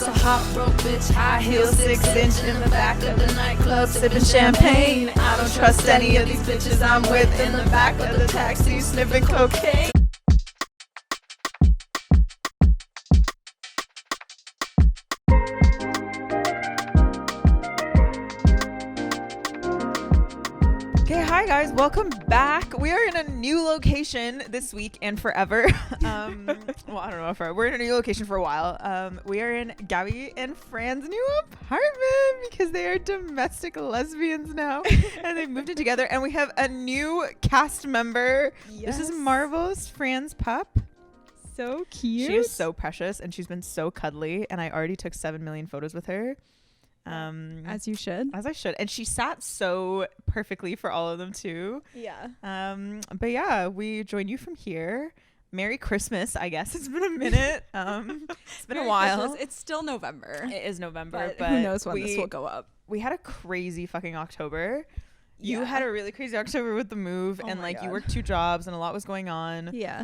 a hot broke bitch, high heels, 6-inch in the back of the nightclub, sipping champagne. I don't trust any of these bitches I'm with in the back of the taxi, sniffing cocaine. Okay, hi guys, welcome back. We are in a new location this week and forever. Well, I don't know if we're in a new location for a while. We are in Gabby and Fran's new apartment because they are domestic lesbians now and they moved in together, and we have a new cast member. Yes. This is Marvel's Fran's pup. So cute. She is so precious and she's been so cuddly, and I already took 7 million photos with her. As you should. As I should. And she sat so perfectly for all of them too. Yeah. But yeah, we join you from here. Merry Christmas, I guess. It's been a minute. It's been a while. Christmas. It's still November. It is November, but who knows when this will go up. We had a crazy fucking October. You Yeah. had a really crazy October with the move, and like you worked 2 jobs and a lot was going on. Yeah.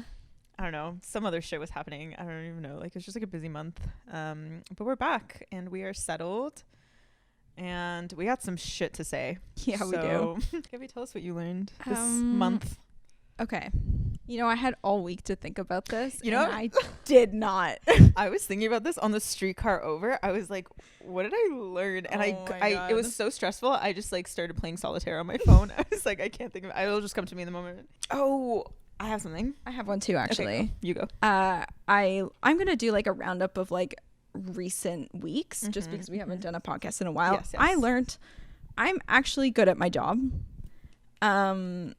I don't know. Some other shit was happening. I don't even know. Like, it's just like a busy month. But we're back and we are settled. And we got some shit to say. Yeah, we do. Gabby, tell us what you learned this month. Okay. You know, I had all week to think about this. You know, I did not. I was thinking about this on the streetcar over. I was like, what did I learn? And it was so stressful. I just like started playing solitaire on my phone. I was like, I can't think of it. It'll just come to me in the moment. Oh, I have something. I have one too, actually. Okay, you go. I'm gonna do like a roundup of like recent weeks, just because we haven't done a podcast in a while. Yes. I learned I'm actually good at my job, and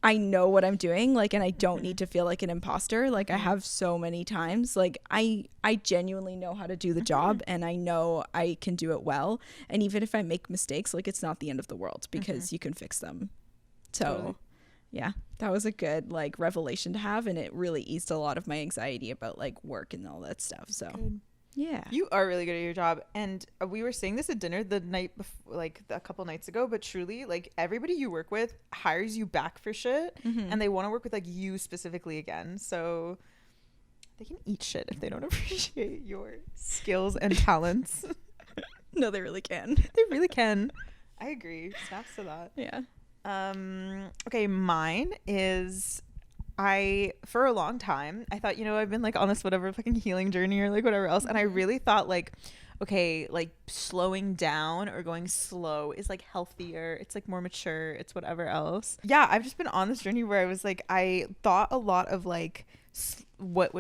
I know what I'm doing, like, and I don't need to feel like an imposter. Like I have so many times, like I genuinely know how to do the job, and I know I can do it well, and even if I make mistakes, like it's not the end of the world because you can fix them. So Totally. Yeah, that was a good like revelation to have, and it really eased a lot of my anxiety about like work and all that stuff. So Good. Yeah, You are really good at your job, and we were saying this at dinner the night before, like a couple nights ago, but truly, like, everybody you work with hires you back for shit, and they want to work with like you specifically again, so they can eat shit if they don't appreciate your skills and talents. no, they really can. They really can. I agree. Snaps to that. Yeah. Okay, mine is, for a long time I thought, I've been like on this whatever fucking healing journey or like whatever else, and I really thought like, okay, like slowing down or going slow is like healthier, it's like more mature, it's whatever else. Yeah, I've just been on this journey where I was like, I thought a lot of like what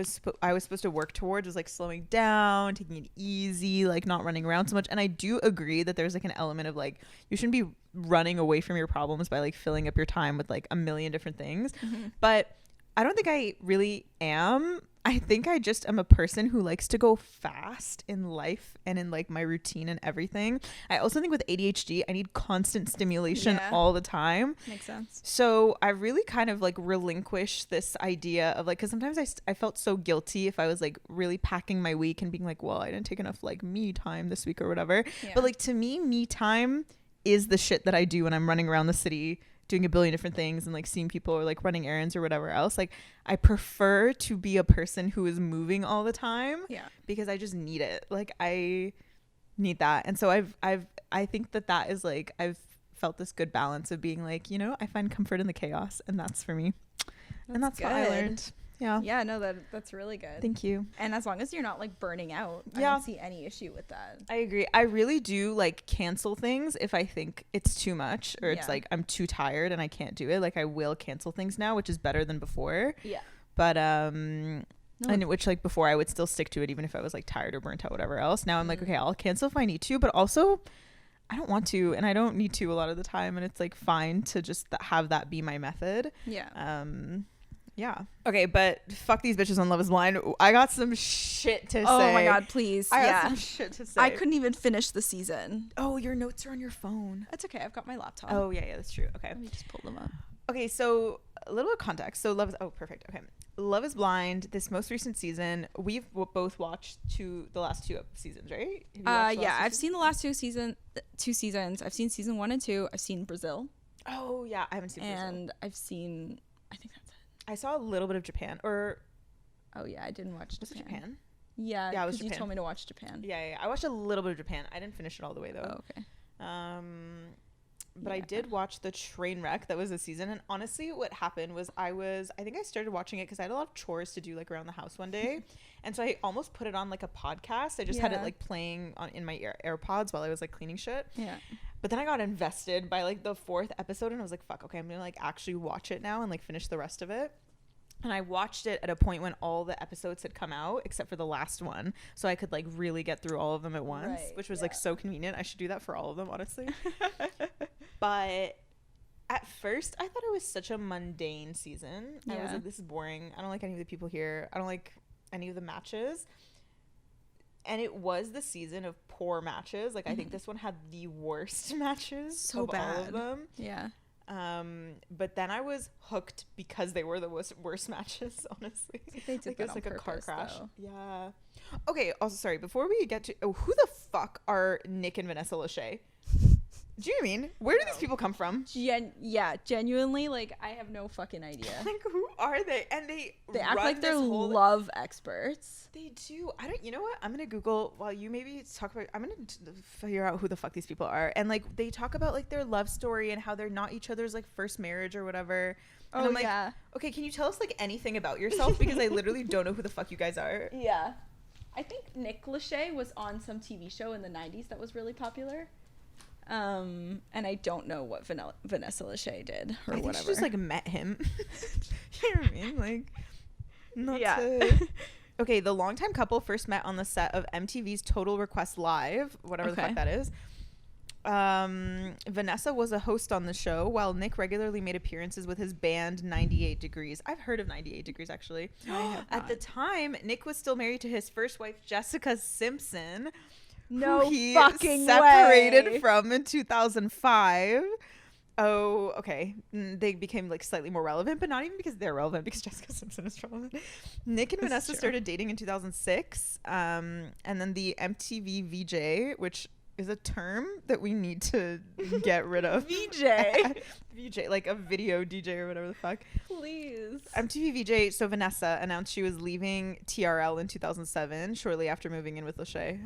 I was supposed to work towards was like slowing down, taking it easy, like not running around so much. And I do agree that there's like an element of like, you shouldn't be running away from your problems by like filling up your time with like a million different things. But I don't think I really am. I think I just am a person who likes to go fast in life and in like my routine and everything. I also think with ADHD, I need constant stimulation all the time. Makes sense. So I really kind of like relinquished this idea of like, because sometimes I felt so guilty if I was like really packing my week and being like, well, I didn't take enough like me time this week or whatever. Yeah. But like to me, me time is the shit that I do when I'm running around the city doing a billion different things and like seeing people or like running errands or whatever else. Like I prefer to be a person who is moving all the time, because I just need it. Like I need that. And so I think that is like, I've felt this good balance of being like, I find comfort in the chaos, and that's for me. And that's what I learned. Yeah, no, that's really good. Thank you. And as long as you're not like burning out, I don't see any issue with that. I agree. I really do like cancel things if I think it's too much, or it's like I'm too tired and I can't do it. Like I will cancel things now, which is better than before. Yeah. But and which like before I would still stick to it even if I was like tired or burnt out, whatever else. Now I'm like, okay, I'll cancel if I need to, but also I don't want to, and I don't need to a lot of the time, and it's like fine to just have that be my method. Yeah. Okay, but fuck these bitches on Love is Blind. I got some shit to say. Oh my god, please. I got some shit to say. I couldn't even finish the season. Oh, your notes are on your phone. That's okay. I've got my laptop. Oh, yeah, that's true. Okay. Let me just pull them up. Okay, so a little context. So perfect. Okay. Love is Blind, this most recent season, we've both watched the last 2 seasons, right? I've seen the last 2 seasons. I've seen season 1 and 2. I've seen Brazil. Oh, yeah, I haven't seen Brazil. And I've seen, I think that's it. I saw a little bit of Japan, or oh yeah, I didn't watch Japan. Yeah, Yeah, it was because you Japan. told me to watch Japan. Yeah. I watched a little bit of Japan. I didn't finish it all the way though. Oh, okay. But I did watch the train wreck that was a season, and honestly what happened was I think I started watching it because I had a lot of chores to do like around the house one day, and so I almost put it on like a podcast. I just had it like playing on in my AirPods while I was like cleaning shit. Yeah. But then I got invested by like the 4th episode, and I was like, fuck, okay, I'm gonna like actually watch it now and like finish the rest of it. And I watched it at a point when all the episodes had come out except for the last one, so I could like really get through all of them at once, which was like so convenient. I should do that for all of them, honestly. But at first I thought it was such a mundane season. I was like, this is boring. I don't like any of the people here. I don't like any of the matches. And it was the season of poor matches. Like I think this one had the worst matches of all of them. Yeah. But then I was hooked because they were the worst matches, honestly. They did like it was like purpose, a car crash. though. Yeah. Okay, also sorry, before we get to who the fuck are Nick and Vanessa Lachey? Do you know what I mean? Where do these people come from? Genuinely, like I have no fucking idea. Like who are they? And they act like they're love experts. They do. You know what? I'm gonna Google while you maybe talk about. I'm gonna figure out who the fuck these people are. And like they talk about like their love story and how they're not each other's like first marriage or whatever. And I'm like, okay, can you tell us like anything about yourself? Because I literally don't know who the fuck you guys are. Yeah. I think Nick Lachey was on some TV show in the 90s that was really popular. And I don't know what Vanessa Lachey did or I think whatever. she just like met him. You know what I mean? Like, not Okay, the longtime couple first met on the set of MTV's Total Request Live, whatever the fuck that is. Vanessa was a host on the show, while Nick regularly made appearances with his band 98 Degrees. I've heard of 98 Degrees, actually. At the time, Nick was still married to his first wife, Jessica Simpson, no who he fucking separated way. from in 2005. Oh, okay. They became like slightly more relevant, but not even because they're relevant, because Jessica Simpson is relevant. Nick and Vanessa started dating in 2006, and then the MTV VJ, which is a term that we need to get rid of. VJ, like a video DJ or whatever the fuck. Please. MTV VJ. So Vanessa announced she was leaving TRL in 2007, shortly after moving in with Lachey.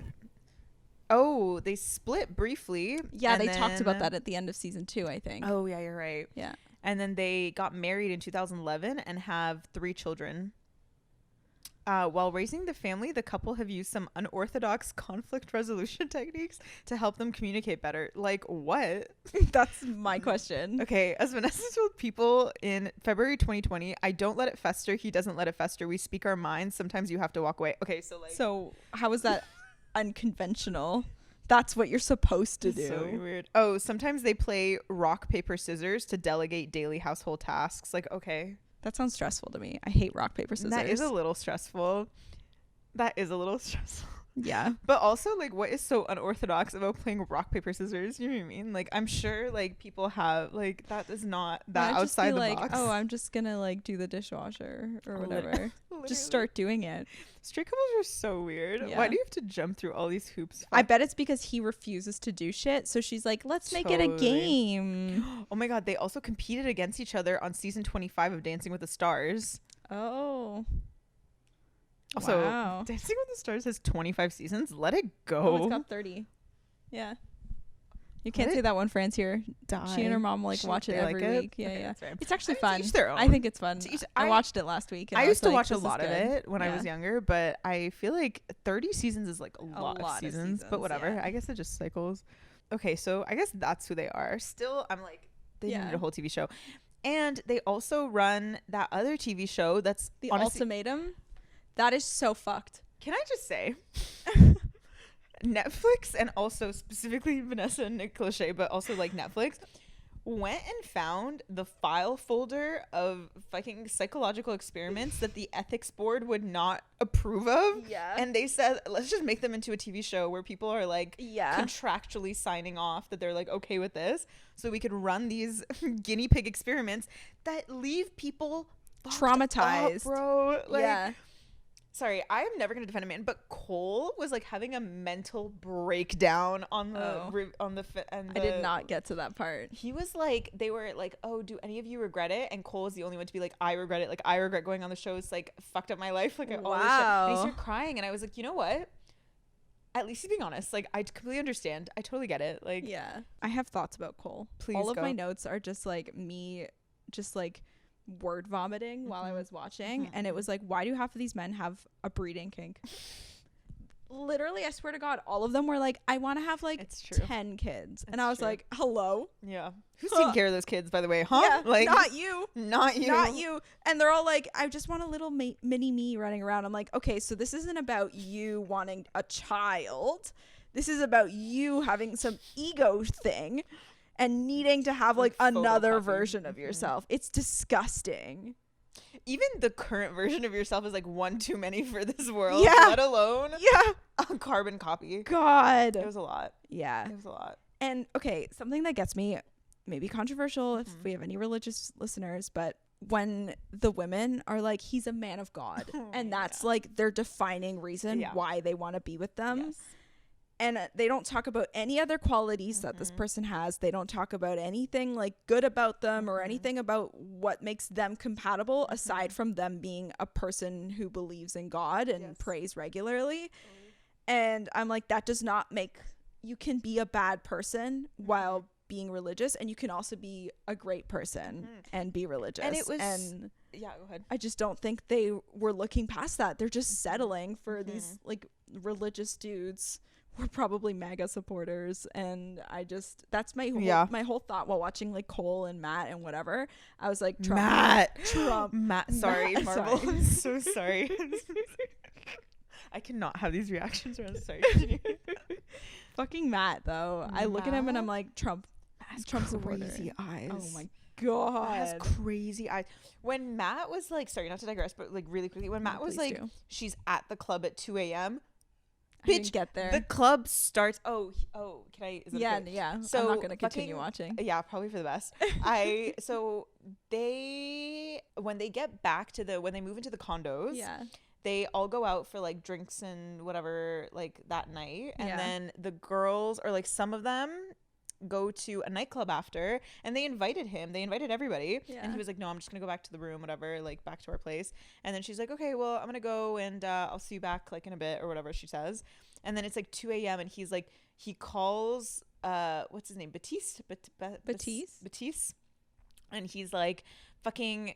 Oh, they split briefly. Yeah, they talked about that at the end of season 2, I think. Oh, yeah, you're right. Yeah. And then they got married in 2011 and have 3 children. While raising the family, the couple have used some unorthodox conflict resolution techniques to help them communicate better. Like what? That's my question. Okay, as Vanessa told People in February 2020, I don't let it fester. He doesn't let it fester. We speak our minds. Sometimes you have to walk away. Okay, so like. So how is that unconventional? That's what you're supposed to do. So weird. Oh, sometimes they play rock, paper, scissors to delegate daily household tasks. Like, okay. That sounds stressful to me. I hate rock, paper, scissors. That is a little stressful. Yeah. But also, like, what is so unorthodox about playing rock, paper, scissors? You know what I mean? Like, I'm sure, like, people have, like, that is not that outside the box. Oh, I'm just gonna, like, do the dishwasher or whatever. Just start doing it. Straight couples are so weird. Yeah. Why do you have to jump through all these hoops? I bet it's because he refuses to do shit. So she's like, let's make it a game. Oh, my God. They also competed against each other on season 25 of Dancing with the Stars. Oh. Also, wow. Dancing with the Stars has 25 seasons. Let it go. Oh, it's got 30. Yeah. You can't say that one France here. She and her mom watch it every week. Yeah, okay, yeah. It's actually fun. I think it's fun. I watched it last week. I used to watch a lot of it when I was younger, but I feel like 30 seasons is like a lot of seasons. But whatever. Yeah. I guess it just cycles. Okay, so I guess that's who they are. Still, I'm like, they need a whole TV show. And they also run that other TV show that's The Ultimatum. That is so fucked. Can I just say, Netflix, and also specifically Vanessa and Nick Lachey, but also like Netflix, went and found the file folder of fucking psychological experiments that the ethics board would not approve of. Yeah. And they said, let's just make them into a TV show where people are like contractually signing off that they're like okay with this, so we could run these guinea pig experiments that leave people traumatized, up, bro. Like, sorry, I'm never gonna defend a man, but Cole was like having a mental breakdown on the I did not get to that part. He was like, they were like, oh, do any of you regret it? And Cole was the only one to be like, I regret it. Like, I regret going on the show. It's like fucked up my life. Like, all this shit. And he started crying, and I was like, you know what? At least he's being honest. Like, I completely understand. I totally get it. Like, yeah, I have thoughts about Cole. Please all of go. my notes are just like me, just like word vomiting while I was watching, and it was like, why do half of these men have a breeding kink? Literally, I swear to God, all of them were like, I want to have like 10 kids. And I was like, hello? Yeah. Who's taking care of those kids, by the way? Huh? Yeah, like, not you. Not you. Not you. And they're all like, I just want a little mini me running around. I'm like, okay, so this isn't about you wanting a child. This is about you having some ego thing and needing to have like another version of yourself. It's disgusting. Even the current version of yourself is like one too many for this world, let alone a carbon copy. God. It was a lot. Yeah. It was a lot. And okay, something that gets me, maybe controversial if we have any religious listeners, but when the women are like, he's a man of God, and that's like their defining reason why they want to be with them. Yes. And they don't talk about any other qualities that this person has. They don't talk about anything like good about them or anything about what makes them compatible aside from them being a person who believes in God and prays regularly. And I'm like, that does not make, you can be a bad person while being religious, and you can also be a great person and be religious. And it was, go ahead. I just don't think they were looking past that. They're just settling for these like religious dudes. We're probably MAGA supporters, and I just, that's my whole, my whole thought while watching like Cole and Matt and whatever. I was like, Trump, Matt, sorry, Marvel. Sorry. I'm so sorry. I cannot have these reactions. I'm sorry. Fucking Matt though. I look at him and I'm like, Trump. Trump's crazy eyes. Oh my God. Has crazy eyes. When Matt was like, sorry, not to digress, but like really quickly, when Matt was like, she's at the club at 2 a.m. I didn't get there. The club starts. Oh, can I? Is it okay? Yeah. So I'm not gonna continue watching. Yeah, probably for the best. So they, when they get back to when they move into the condos, they all go out for like drinks and whatever like that night, and then the girls, or like some of them, go to a nightclub after, and they invited everybody, and he was like, no, I'm just gonna go back to the room, whatever, like back to our place. And then she's like, okay, well, I'm gonna go, and I'll see you back like in a bit, or whatever she says. And then it's like 2 a.m. and he's like, he calls what's his name, Batiste, and he's like, fucking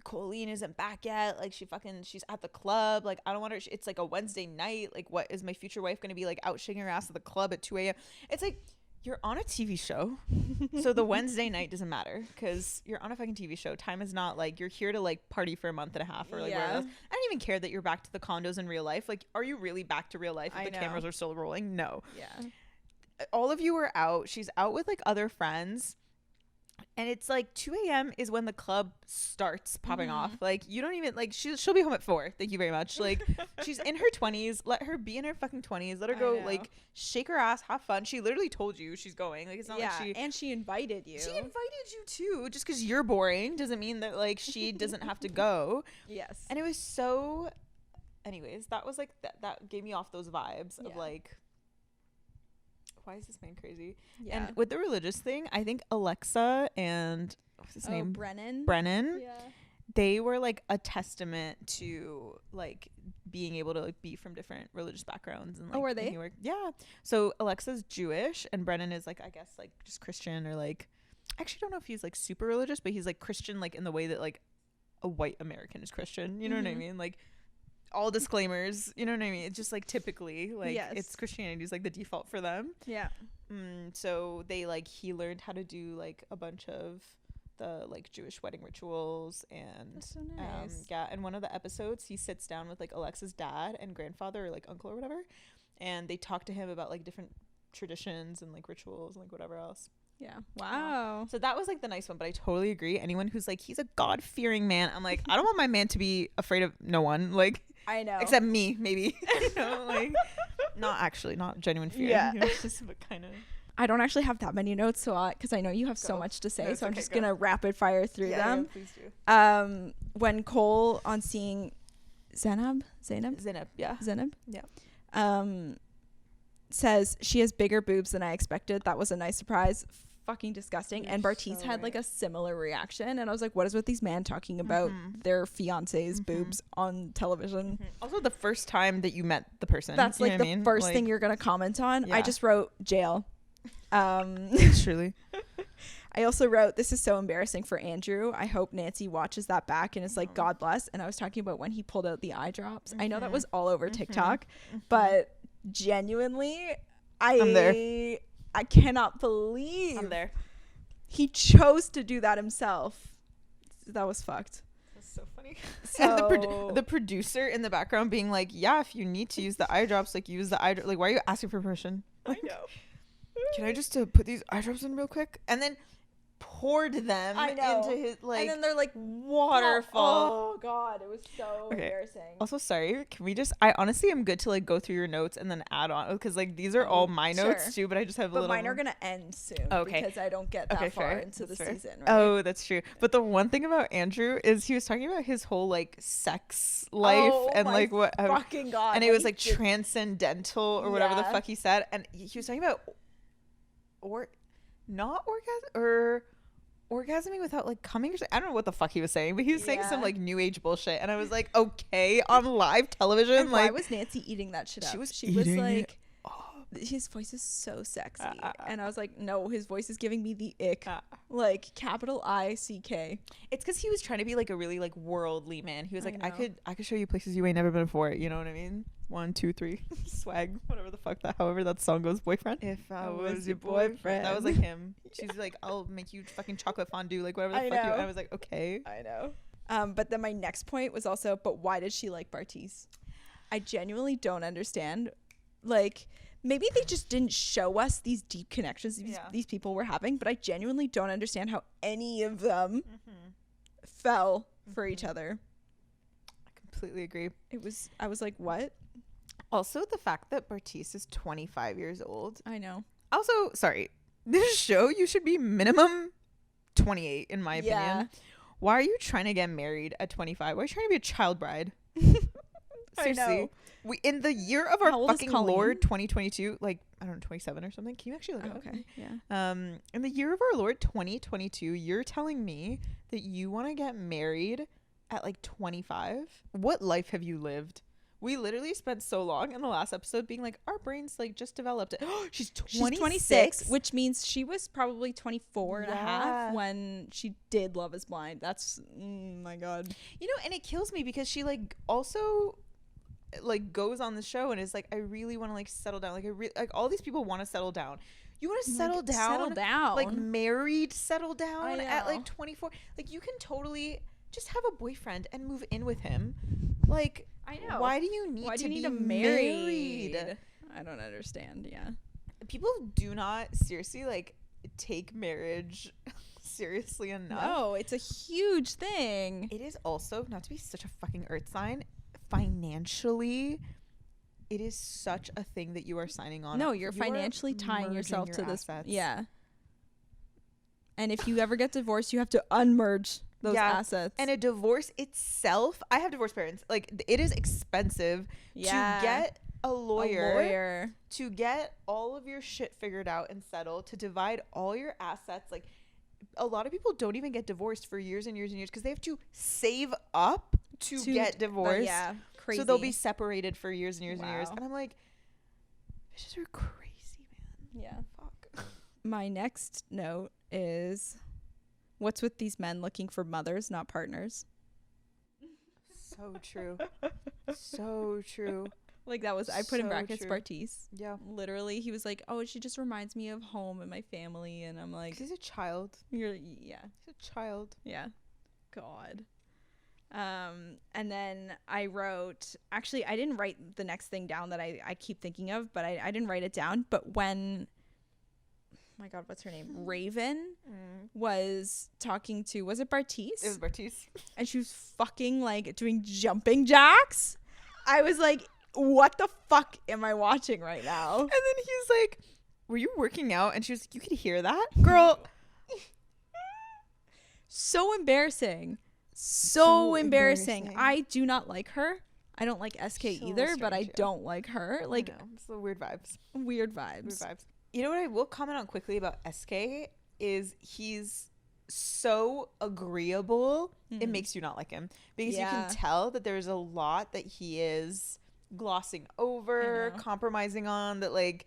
Colleen isn't back yet, like she's at the club, like I don't want her, it's like a Wednesday night, like what is my future wife gonna be like out shaking her ass at the club at 2 a.m. It's like, you're on a TV show, so the Wednesday night doesn't matter because you're on a fucking TV show. Time is not like, you're here to like party for a month and a half or like whatever else. I don't even care that you're back to the condos in real life. Like, are you really back to real life if the cameras are still rolling? No. Yeah. All of you are out. She's out with like other friends. And it's like 2 a.m. is when the club starts popping off. Like, you don't even, like, she'll be home at 4. Thank you very much. Like, she's in her 20s. Let her be in her fucking 20s. Let her go, like, shake her ass, have fun. She literally told you she's going. Like, it's not like she... and she invited you. She invited you, too. Just because you're boring doesn't mean that, like, she doesn't have to go. Yes. And it was so... Anyways, that was, like, that gave me off those vibes of, like... Why is this man crazy? And with the religious thing, I think Alexa and what's his name? Brennan. Yeah. They were like a testament to like being able to like be from different religious backgrounds and like, were they? Yeah. So Alexa's Jewish and Brennan is like, I guess like just Christian, or like, I actually don't know if he's like super religious, but he's like Christian like in the way that like a white American is Christian. You know what I mean? Like, all disclaimers, you know what I mean? It's just like typically like it's Christianity is like the default for them. Yeah. So they like, he learned how to do like a bunch of the like Jewish wedding rituals, and that's so nice. And one of the episodes he sits down with like Alexa's dad and grandfather or like uncle or whatever, and they talk to him about like different traditions and like rituals and like whatever else. Yeah. Wow. So that was like the nice one, but I totally agree. Anyone who's like, he's a God-fearing man, I'm like, I don't want my man to be afraid of no one. Like, I know. Except me, maybe. You know, like, not genuine fear. Yeah. You know, just kind of. I don't actually have that many notes, so because I know you have so much to say, no, so I'm just gonna rapid fire through them. Yeah, please do. When Cole, on seeing Zainab, yeah. Zainab, Yeah. says she has bigger boobs than I expected. That was a nice surprise. Fucking disgusting. You're And Bartiz so had like right. a similar reaction, and I was like, what is with these men talking about their fiance's boobs on television? Also, the first time that you met the person. That's you know like what the I mean? first Like, thing you're gonna comment on. I Yeah. just wrote jail. Truly. I also wrote, this is so embarrassing for Andrew. I hope Nancy watches that back and is like, God bless. And I was talking about when he pulled out the eye drops. I know that was all over TikTok, but genuinely, I'm there. I cannot believe I'm there. he chose to do that himself. That was fucked. That's so funny. So And the producer in the background being like, yeah, if you need to use the eye drops, like use the eye drops. Like, why are you asking for permission? Like, I know. can I just put these eye drops in real quick? And then poured them I know. into his, like, and then they're like waterfall. Oh God, it was so embarrassing. Also, sorry, can we just, I honestly am good to like go through your notes and then add on, because like these are all my notes sure. too, but I just have a But little mine are gonna end soon. Okay. Because I don't get that Okay, far fair. into the That's fair. season. Right? Oh, that's true. But the one thing about Andrew is he was talking about his whole like sex life and my like what, fucking God. and it what was he like did. transcendental or whatever the Yeah. fuck he said, and he was talking about not orgasm or orgasming without like coming or something. I don't know what the fuck he was saying, but he was saying some Yeah. like new age bullshit, and I was like, okay, on live television. And why like, was Nancy eating that shit up? she was She was eating like, it up. his voice is so sexy. And I was like, no, his voice is giving me the ick. Ah. Like capital ICK. It's because he was trying to be like a really like worldly man. He was I like, know. I could show you places you ain't never been before. You know what I mean? 1, 2, 3, swag, whatever the fuck that, however that song goes. Boyfriend. If I was your boyfriend, that was like him. She's like, I'll make you fucking chocolate fondue, like whatever the I fuck you. know. And I was like, okay. I know. But then my next point was also, but why did she like Bartiz? I genuinely don't understand. Like, maybe they just didn't show us these deep connections these people were having, but I genuinely don't understand how any of them fell for each other. I completely agree. I was like, what? Also, the fact that Bartiz is 25 years old. I know. Also, sorry, this show, you should be minimum 28, in my opinion. Yeah. Why are you trying to get married at 25? Why are you trying to be a child bride? I Seriously. know. We, in the year of our How old is fucking Colleen? Lord 2022, like, I don't know, 27 or something. Can you actually look it up? Okay. Yeah. In the year of our Lord 2022, you're telling me that you want to get married at like 25? What life have you lived? We literally spent so long in the last episode being like, our brains like just developed it. She's 26. She's 26, which means she was probably 24 and a Yeah. half when she did Love is Blind. That's, my God. You know, and it kills me because she like also like goes on the show and is like, I really want to like settle down. Like I really like all these people want to settle down. You want to settle down? Settle down. Like married, settle down I at know. like 24. Like you can totally just have a boyfriend and move in with him. Like I know. why do you need to be married? I don't understand. Yeah. People do not seriously like take marriage seriously enough. No, it's a huge thing. It is also, not to be such a fucking earth sign, financially, it is such a thing that you are signing on. No, You you're are financially tying merging yourself your to this. assets. Yeah. And if you ever get divorced, you have to unmerge those assets. And a divorce itself, I have divorced parents. Like, it is expensive to get a lawyer, to get all of your shit figured out and settled, to divide all your assets. Like, a lot of people don't even get divorced for years and years and years because they have to save up to get divorced. Yeah, crazy. So they'll be separated for years and years and years. Wow. And I'm like, bitches are crazy, man. Yeah. Fuck. My next note is, what's with these men looking for mothers, not partners? So true. So true. Like that was, I put in So brackets true. Bartiz. Yeah. Literally, he was like, oh, she just reminds me of home and my family. And I'm like, He's a child. yeah. He's a child. Yeah. God. And then I wrote, actually, I didn't write the next thing down that I keep thinking of, but I didn't write it down. But when, oh my God, what's her name? Raven was talking to, was it Bartiz? It was Bartiz. And she was fucking like doing jumping jacks. I was like, what the fuck am I watching right now? And then he's like, were you working out? And she was like, you could hear that? Girl. So embarrassing. So embarrassing. embarrassing. I do not like her. I don't like SK She's a little either, but I strange, yeah. don't like her. Like, it's the weird vibes. weird Weird vibes. vibes. You know what I will comment on quickly about SK is he's so agreeable. It makes you not like him because you Yeah. can tell that there's a lot that he is glossing over, compromising on. That like,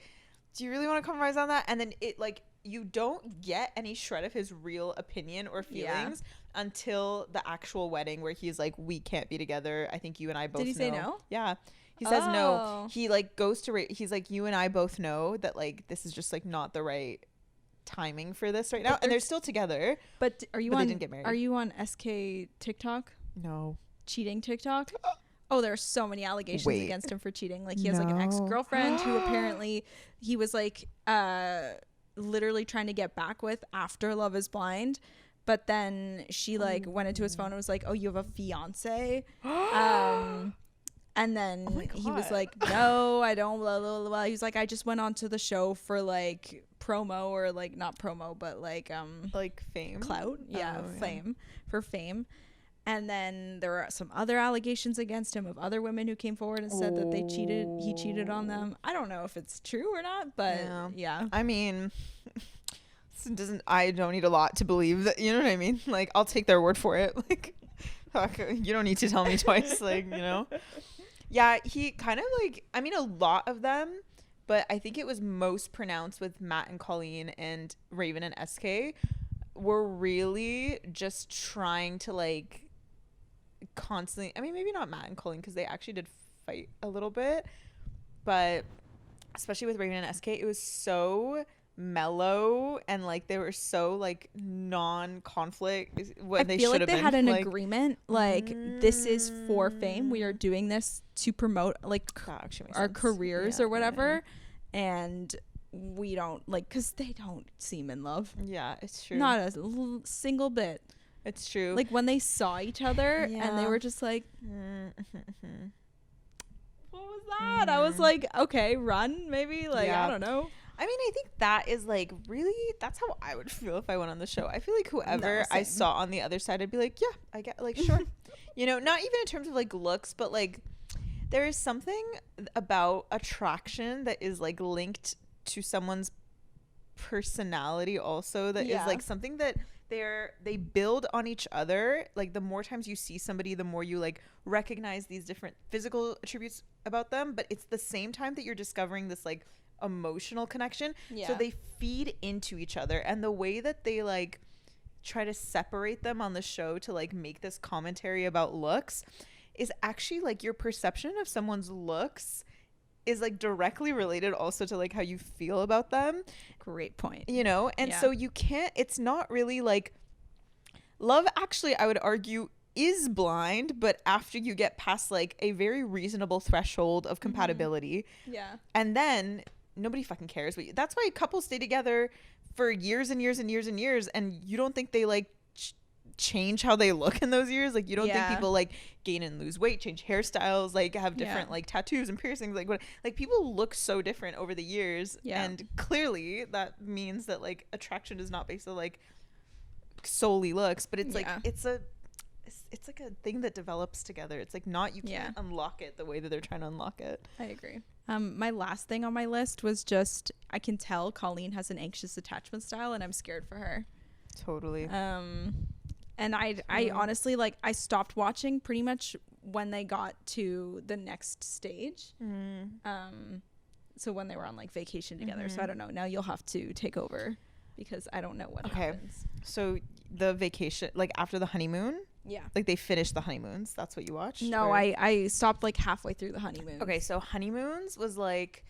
do you really want to compromise on that? And then it like you don't get any shred of his real opinion or feelings until the actual wedding where he's like, we can't be together. I think you and I both Did he know. say no? Yeah. He says no. Oh. He like goes to he's like, you and I both know that like this is just like not the right timing for this right now. And they're still together. But are you But they on didn't get married. Are you on SK TikTok? No. Cheating TikTok? Oh, there are so many allegations Wait. against him for cheating. Like he has like an No. ex-girlfriend who apparently he was like literally trying to get back with after Love is Blind. But then she like went into his phone and was like, "Oh, you have a fiance?" And then he was God. like, "No, I don't." Blah, blah, blah, blah. He was like, "I just went onto the show for like promo or like not promo, but like fame. clout, yeah, Oh, fame for fame." And then there are some other allegations against him of other women who came forward and said that he cheated on them. I don't know if it's true or not, but yeah. I mean, I don't need a lot to believe that, you know what I mean? Like, I'll take their word for it. Like, fuck, you don't need to tell me twice, like, you know? Yeah, he kind of like, I mean, a lot of them, but I think it was most pronounced with Matt and Colleen and Raven and SK were really just trying to like constantly, I mean, maybe not Matt and Colleen because they actually did fight a little bit, but especially with Raven and SK, it was so mellow and like they were so like non-conflict when they I feel should like have they been had an like, agreement like this is for fame, we are doing this to promote like that actually makes our sense. careers Yeah, or whatever, and we don't like because they don't seem in love, yeah, it's true, not a single bit. it's true, Like when they saw each other and they Yeah. were just like, what was that? I was like, okay, run maybe, like Yeah. I don't know. I mean, I think that is like really, that's how I would feel if I went on the show. I feel like whoever I same. saw on the other side, I'd be like, yeah, I get, like, sure. You know, not even in terms of like looks, but like there is something about attraction that is like linked to someone's personality also that is Yeah. like something that they build on each other. Like the more times you see somebody, the more you like recognize these different physical attributes about them, but it's the same time that you're discovering this like emotional connection. So Yeah. they feed into each other, and the way that they like try to separate them on the show to like make this commentary about looks is actually like your perception of someone's looks is like directly related also to like how you feel about them, Great point. you know? And Yeah. so you can't, it's not really like Love Actually, I would argue, is blind, but after you get past like a very reasonable threshold of compatibility, Yeah. and then nobody fucking cares. But that's why couples stay together for years and years and years and years, and you don't think they like change how they look in those years. Like you don't think Yeah. people like gain and lose weight, change hairstyles, like have different Yeah. like tattoos and piercings, like what, like people look so different over the years. Yeah. And clearly that means that like attraction is not based on like solely looks, but it's like Yeah. it's like a thing that develops together. It's like not, you can't unlock it the way that they're trying to unlock it. I agree. My last thing on my list was just I can tell Colleen has an anxious attachment style and I'm scared for her. Totally. And I honestly like I stopped watching pretty much when they got to the next stage. So when they were on like vacation together. So I don't know. Now you'll have to take over because I don't know what happens. So the vacation, like after the honeymoon, Yeah. like they finished the honeymoons. That's what you watched? No, or- I stopped like halfway through the honeymoon. Okay, so honeymoons was like,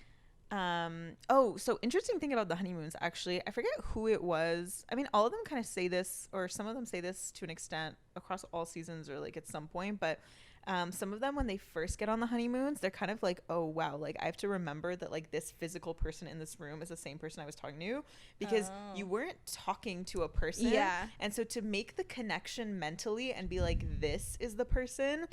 so interesting thing about the honeymoons, actually, I forget who it was. I mean, all of them kind of say this, or some of them say this to an extent across all seasons or like at some point, but some of them, when they first get on the honeymoons, they're kind of like, oh wow, like I have to remember that like this physical person in this room is the same person I was talking to, because you weren't talking to a person. Yeah. And so to make the connection mentally and be like, this is the person,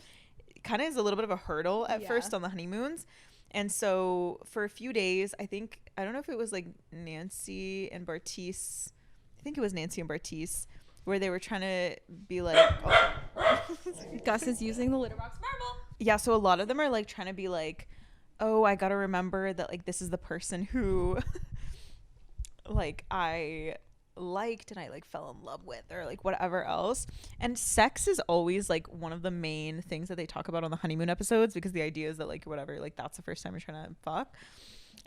kind of is a little bit of a hurdle at first on the honeymoons. And so for a few days, I don't know if it was like Nancy and Bartise, I think it was Nancy and Bartise, where they were trying to be like, Gus is using the litter box marble. Yeah, so a lot of them are like trying to be like, oh, I gotta remember that like this is the person who like I liked and I like fell in love with, or like whatever else. And sex is always like one of the main things that they talk about on the honeymoon episodes, because the idea is that like whatever, like that's the first time you're trying to fuck.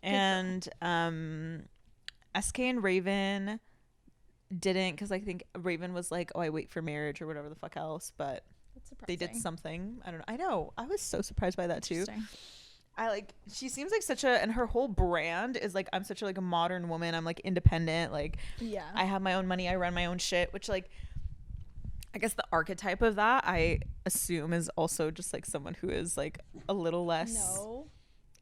And SK and Raven didn't, because I think Raven was like, oh, I wait for marriage or whatever the fuck else, but they did something. I don't know. I know. I was so surprised by that too. I like, she seems like such a, and her whole brand is like, I'm such a like a modern woman, I'm like independent, like Yeah, I have my own money, I run my own shit, which like I guess the archetype of that I assume is also just like someone who is like a little less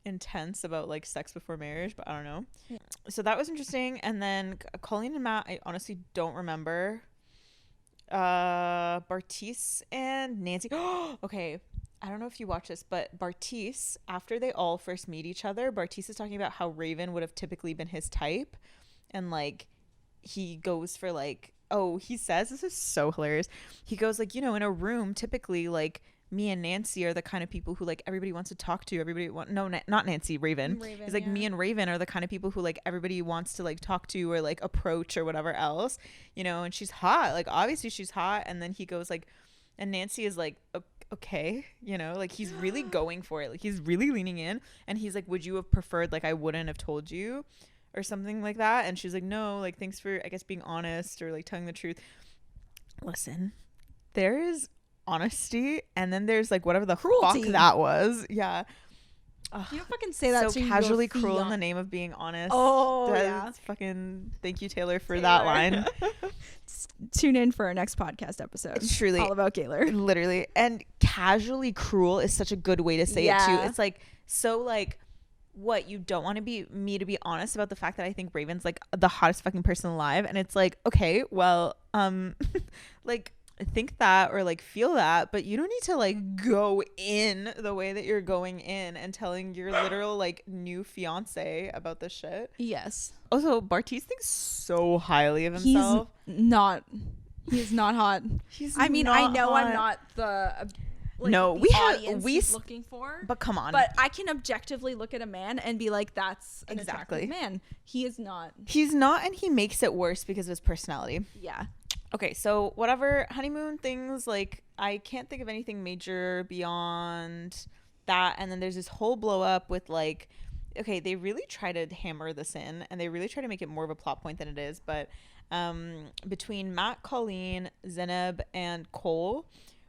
intense about like sex before marriage, but I don't know. Yeah. So that was interesting. And then Colleen and Matt, I honestly don't remember. Bartise and Nancy. Okay, I don't know if you watch this, but Bartise, after they all first meet each other, Bartise is talking about how Raven would have typically been his type, and like he goes for like, oh, he says, this is so hilarious, he goes like, you know, in a room typically like me and Nancy are the kind of people who like everybody wants to talk to, not Nancy, Raven. He's like, me and Raven are the kind of people who like everybody wants to like talk to or like approach or whatever else, you know, and she's hot, like obviously she's hot. And then he goes like, and Nancy is like, okay, you know, like he's really going for it, like he's really leaning in, and he's like, would you have preferred like I wouldn't have told you or something like that? And she's like, no, like thanks for I guess being honest or like telling the truth. Listen, there is honesty, and then there's like whatever the cruelty fuck that was. Yeah. Ugh, you don't fucking say that so casually cruel in the name of being honest. Oh, yeah. Fucking thank you, Taylor, for that line. Tune in for our next podcast episode. It's truly all about Gaylor. Literally. And casually cruel is such a good way to say it too. It's like, so like, what, you don't want me to be honest about the fact that I think Raven's like the hottest fucking person alive, and it's like, okay, well, like think that or like feel that, but you don't need to like go in the way that you're going in and telling your literal like new fiance about this shit. Yes. Also, Bartise thinks so highly of himself. He's not hot. I mean, I know hot. I'm not the like, no, we looking for, but come on. But I can objectively look at a man and be like, that's an attractive man. He is not. He's not, and he makes it worse because of his personality. Yeah. Okay, so whatever honeymoon things, like I can't think of anything major beyond that. And then there's this whole blow up with like, okay, they really try to hammer this in, and they really try to make it more of a plot point than it is. But between Matt, Colleen, Zeneb, and Cole,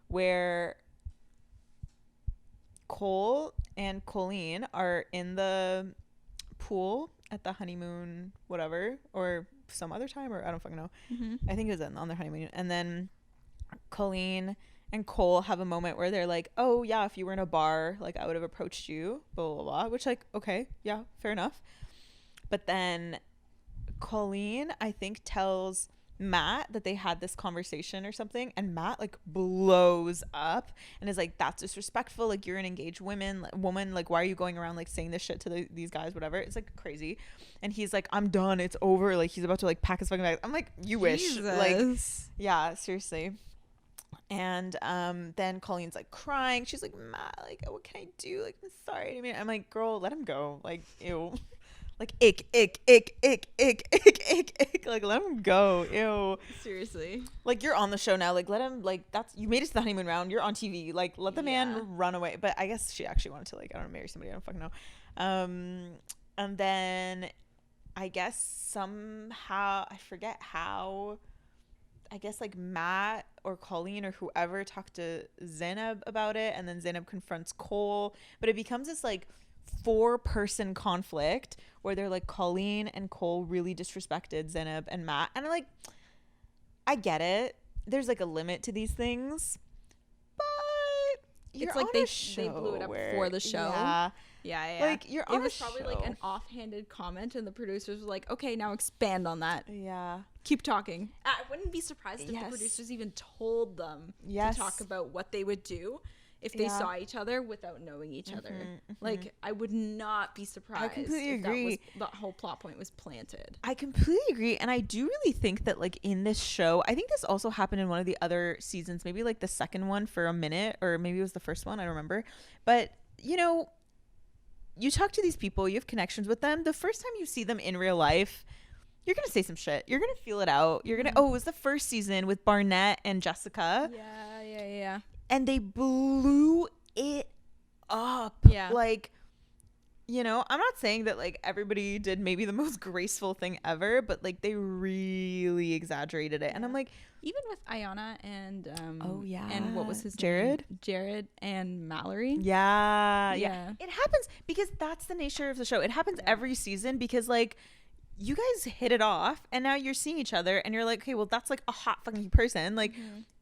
where Cole and Colleen are in the pool at the honeymoon, whatever, or some other time, or I don't fucking know. I think it was on their honeymoon. And then Colleen and Cole have a moment where they're like, oh yeah, if you were in a bar, like I would have approached you, blah blah blah, which like, okay, yeah, fair enough. But then Colleen, I think, tells Matt that they had this conversation or something, and Matt like blows up and is like, that's disrespectful, like you're an engaged woman, like why are you going around like saying this shit to these guys, whatever. It's like crazy. And he's like, I'm done, it's over, like he's about to like pack his fucking bags. I'm like, you wish. Like, yeah, seriously. And then Colleen's like crying, she's like, Matt, like what can I do, like I'm sorry. I mean, I'm like, girl, let him go, like ew. Like ick, like let him go. Ew. Seriously. Like you're on the show now. Like let him, like that's, you made it to the honeymoon round. You're on TV. Like let the man run away. But I guess she actually wanted to like, I don't know, marry somebody. I don't fucking know. And then I guess somehow, I forget how, I guess like Matt or Colleen or whoever talked to Zeneb about it, and then Zeneb confronts Cole. But it becomes this like 4-person conflict where they're like, Colleen and Cole really disrespected Zeneb and Matt, and I'm like, I get it, there's like a limit to these things, but it's like they blew it up for the show. Yeah. Like you're on it was probably like an offhanded comment, and the producers were like, okay, now expand on that. Yeah, keep talking. I wouldn't be surprised if the producers even told them to talk about what they would do if they saw each other without knowing each other. Like, I would not be surprised. I completely if agree. That whole plot point was planted. I completely agree. And I do really think that, like, in this show, I think this also happened in one of the other seasons, maybe like the second one for a minute, or maybe it was the first one. I don't remember. But, you know, you talk to these people, you have connections with them. The first time you see them in real life, you're going to say some shit. You're going to feel it out. You're going to, it was the first season with Barnett and Jessica. Yeah. And they blew it up. Yeah. Like, you know, I'm not saying that, like, everybody did maybe the most graceful thing ever, but, like, they really exaggerated it. And I'm like, even with Ayana and and what was his Jared? name? Jared and Mallory. Yeah. It happens because that's the nature of the show. It happens every season because, like, you guys hit it off and now you're seeing each other and you're like, okay, well, that's like a hot fucking person. Like,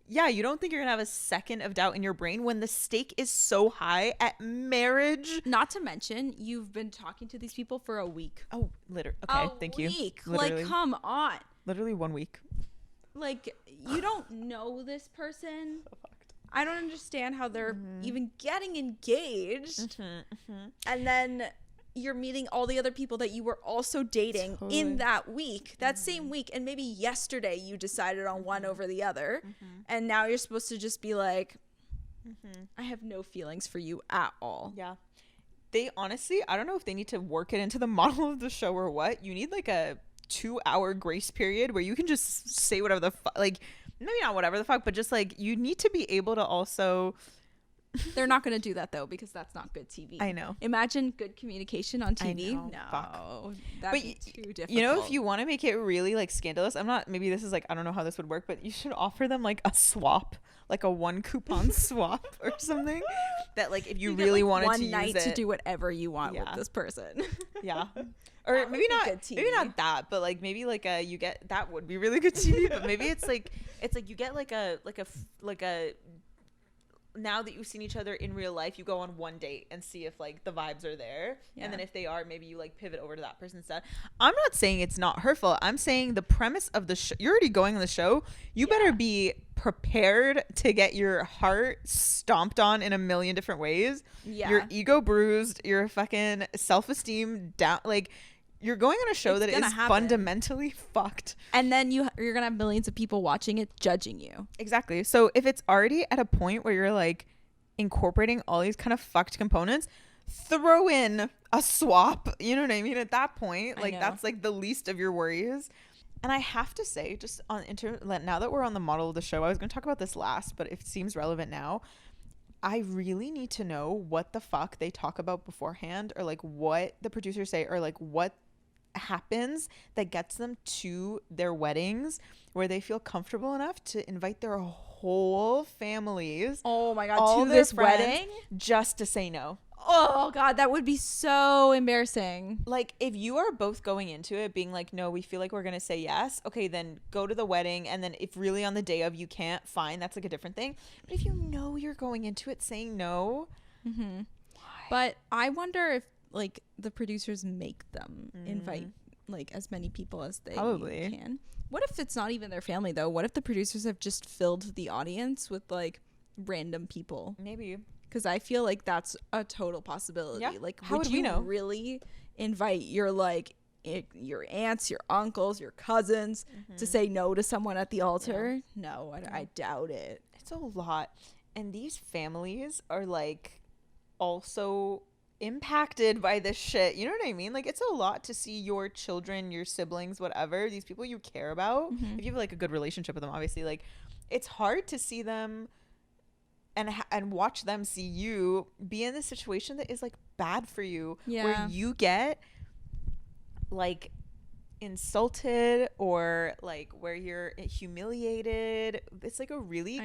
yeah, you don't think you're gonna have a second of doubt in your brain when the stake is so high at marriage. Not to mention, you've been talking to these people for a week. Oh, literally. Okay, thank you. Like, come on. Literally 1 week. Like, you don't know this person. So fucked. I don't understand how they're even getting engaged. And then you're meeting all the other people that you were also dating in that week, that same week, and maybe yesterday you decided on one over the other, and now you're supposed to just be like, I have no feelings for you at all. Yeah, they honestly, I don't know if they need to work it into the model of the show or what. You need like a 2-hour grace period where you can just say whatever the fuck, like, maybe not whatever the fuck, but just like, you need to be able to also. They're not going to do that though, because that's not good TV. I know. Imagine good communication on TV. No, that'd be too difficult. You know, if you want to make it really like scandalous, maybe this is like, I don't know how this would work, but you should offer them like a swap, like a 1 coupon swap or something. That like, if you really like wanted to one use night it, to do whatever you want with this person. Yeah. Or maybe not that, but like maybe like you get, that would be really good TV, but maybe it's like you get like a now that you've seen each other in real life, you go on one date and see if like the vibes are there. And then if they are, maybe you like pivot over to that person instead. I'm not saying it's not hurtful. I'm saying the premise of the show, you're already going on the show. You better be prepared to get your heart stomped on in a million different ways. Yeah. Your ego bruised, your fucking self-esteem down. Like, you're going on a show that is fundamentally fucked. And then you're going to have millions of people watching it, judging you. Exactly. So if it's already at a point where you're like incorporating all these kind of fucked components, throw in a swap. You know what I mean? At that point, like, that's like the least of your worries. And I have to say, just on now that we're on the model of the show, I was going to talk about this last, but it seems relevant now. I really need to know what the fuck they talk about beforehand, or like what the producers say, or like what happens that gets them to their weddings where they feel comfortable enough to invite their whole families. Oh my God, to this wedding? Just to say no. Oh God, that would be so embarrassing. Like, if you are both going into it being like, no, we feel like we're gonna say yes, okay, then go to the wedding, and then if really on the day of you can't, fine, that's like a different thing. But if you know you're going into it saying no, but I wonder if like the producers make them invite like as many people as they can. What if it's not even their family though? What if the producers have just filled the audience with like random people? Maybe. Because I feel like that's a total possibility. Yeah. Like, how would you know? Really invite your like your aunts, your uncles, your cousins to say no to someone at the altar? No, I doubt it. It's a lot. And these families are like also impacted by this shit. You know what I mean? Like, it's a lot to see your children, your siblings, whatever, these people you care about. If you have like a good relationship with them, obviously, like, it's hard to see them and watch them see you be in this situation that is like bad for you, where you get like insulted or like where you're humiliated. It's like a really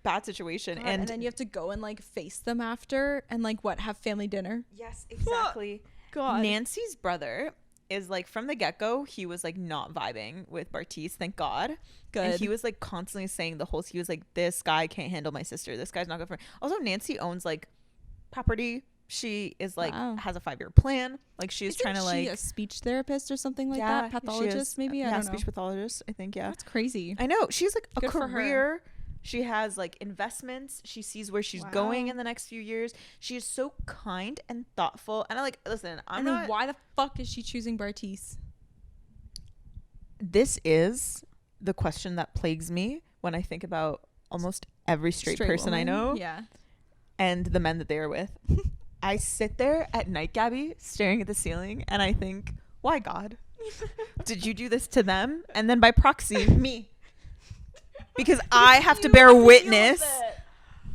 bad situation. God, and then you have to go and like face them after and like have family dinner. Yes, exactly. God. Nancy's brother is like, from the get-go, he was like not vibing with Bartise, thank God. Good. And he was like constantly saying he was like, this guy can't handle my sister, this guy's not good for me. Also, Nancy owns like property. She is like has a 5-year plan. Like, she's trying to like, a speech therapist or something like that, pathologist maybe. I don't know. Speech pathologist, I think. Yeah, that's crazy. I know. She's like a career She has like investments. She sees where she's going in the next few years. She is so kind and thoughtful. And I like, listen, And then why the fuck is she choosing Bartise? This is the question that plagues me when I think about almost every straight person woman? I know. Yeah. And the men that they are with. I sit there at night, Gabby, staring at the ceiling, and I think, why God? Did you do this to them? And then by proxy, me. Because I have to bear witness.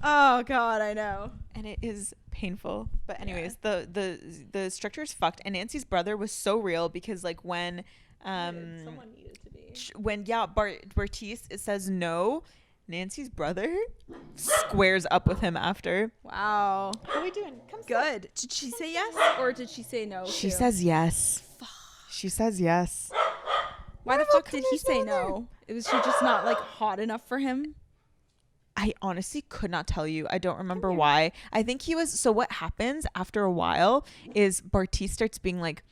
Oh God, I know. And it is painful. But anyways, the structure is fucked. And Nancy's brother was so real because like when someone needed to be. when Bartise it says no, Nancy's brother squares up with him after. Wow. How are we doing? Come Good. Did she say yes or did she say no? She says yes. She says yes. Why the fuck did he say no? Was she just not like hot enough for him? I honestly could not tell you. I don't remember why. I think he was. So what happens after a while is Bartise starts being like,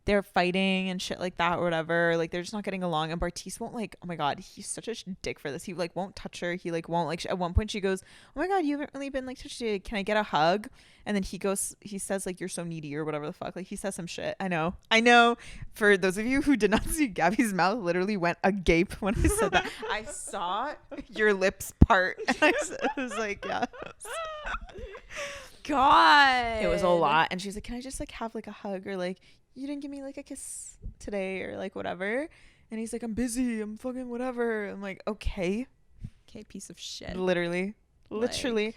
they're fighting and shit like that or whatever. Like they're just not getting along. And Bartise won't like, oh my God, he's such a dick for this. He like won't touch her. He like won't like, at one point she goes, oh my God, you haven't really been like touched today. Can I get a hug? And then he says like, you're so needy or whatever the fuck. Like he says some shit. I know. For those of you who did not see, Gabby's mouth literally went agape when I said that. I saw your lips part. And I was like, yeah. God. It was a lot. And she's like, can I just like have like a hug or like, you didn't give me like a kiss today or like whatever. And he's like, I'm busy, I'm fucking whatever. I'm like, okay, piece of shit. literally Like, okay,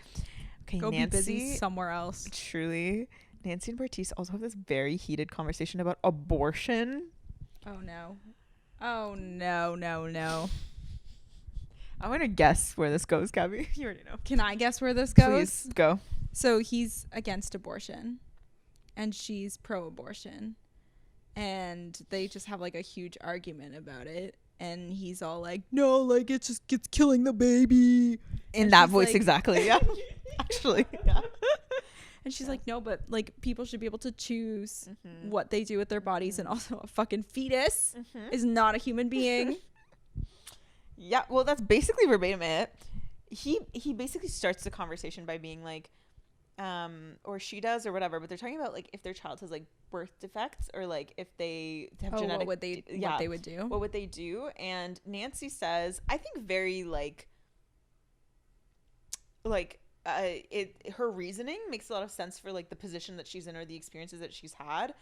go Nancy, be busy somewhere else. Truly, Nancy and Bartise also have this very heated conversation about abortion. Oh no I want to guess where this goes, Gabby. You already know. Can I guess where this goes? Please go. So he's against abortion and she's pro-abortion, and they just have like a huge argument about it, and he's all like, no, like it's killing the baby In that voice, like, exactly. Yeah. Actually, yeah. And she's like, no, but like people should be able to choose what they do with their bodies, and also a fucking fetus is not a human being. Yeah, well, that's basically verbatim it. He basically starts the conversation by being like, or she does or whatever, but they're talking about like if their child has like birth defects or like if they have genetic, what they would do. What would they do? And Nancy says, I think very her reasoning makes a lot of sense for like the position that she's in or the experiences that she's had.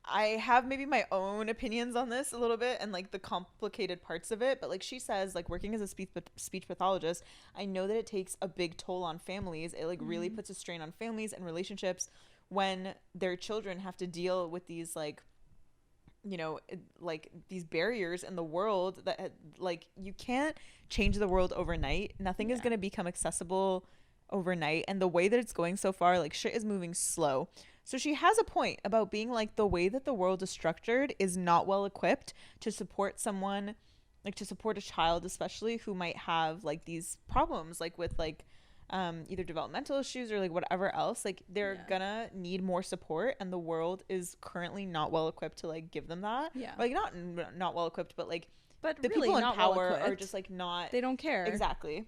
I have maybe my own opinions on this a little bit and like the complicated parts of it, but like she says, like working as a speech pathologist, I know that it takes a big toll on families. It like really puts a strain on families and relationships when their children have to deal with these like, you know, like these barriers in the world that like you can't change the world overnight. Nothing is going to become accessible overnight, and the way that it's going so far, like shit is moving slow. So she has a point about being like the way that the world is structured is not well equipped to support someone, like to support a child especially who might have like these problems like with like either developmental issues or like whatever else. Like they're gonna need more support, and the world is currently not well equipped to like give them that. Like not well equipped, but like the really people in not power well-equipped. are just like not, they don't care. Exactly.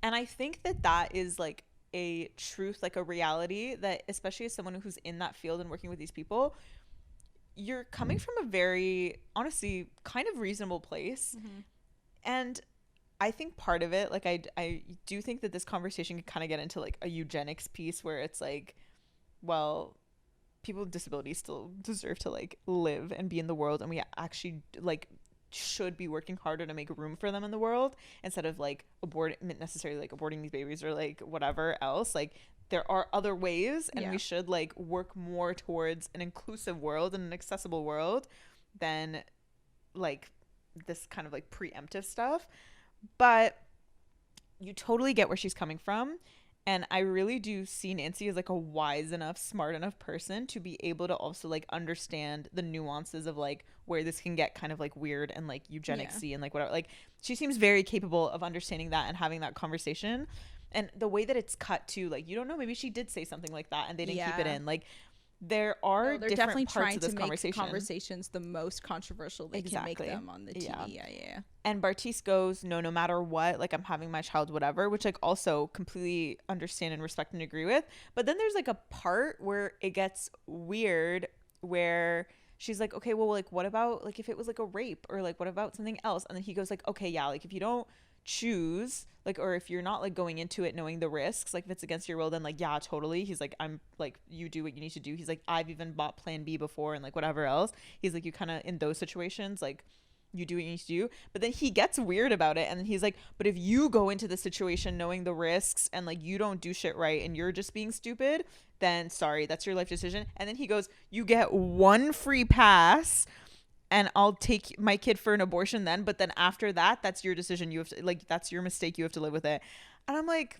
And I think that is like a truth, like a reality that, especially as someone who's in that field and working with these people, you're coming from a very, honestly, kind of reasonable place. And I think part of it, like I do think that this conversation could kind of get into like a eugenics piece where it's like, well, people with disabilities still deserve to like live and be in the world, and we actually like should be working harder to make room for them in the world instead of like necessarily like aborting these babies or like whatever else. Like there are other ways, and we should like work more towards an inclusive world and an accessible world than like this kind of like preemptive stuff. But you totally get where she's coming from. And I really do see Nancy as like a wise enough, smart enough person to be able to also like understand the nuances of like where this can get kind of like weird and like eugenics-y and like whatever. Like she seems very capable of understanding that and having that conversation. And the way that it's cut to, like, you don't know, maybe she did say something like that and they didn't keep it in. Like there are they're different definitely parts trying of this to make conversation. conversations the most controversial they can make them on the TV. Yeah. And Bartise goes, no matter what, like, I'm having my child, whatever, which, like, also completely understand and respect and agree with. But then there's, like, a part where it gets weird where she's like, okay, well, like, what about, like, if it was, like, a rape, or, like, what about something else? And then he goes, like, okay, yeah, like, if you don't choose, like, or if you're not, like, going into it knowing the risks, like, if it's against your will, then, like, yeah, totally. He's like, I'm like, you do what you need to do. He's like, I've even bought plan B before, and, like, whatever else. He's like, you kind of, in those situations, like, you do what you need to do. But then he gets weird about it, and then he's like, but if you go into the situation knowing the risks, and, like, you don't do shit right, and you're just being stupid, then sorry, that's your life decision. And then he goes, you get one free pass, and I'll take my kid for an abortion then. But then after that, that's your decision. You have to, like, that's your mistake. You have to live with it. And I'm like,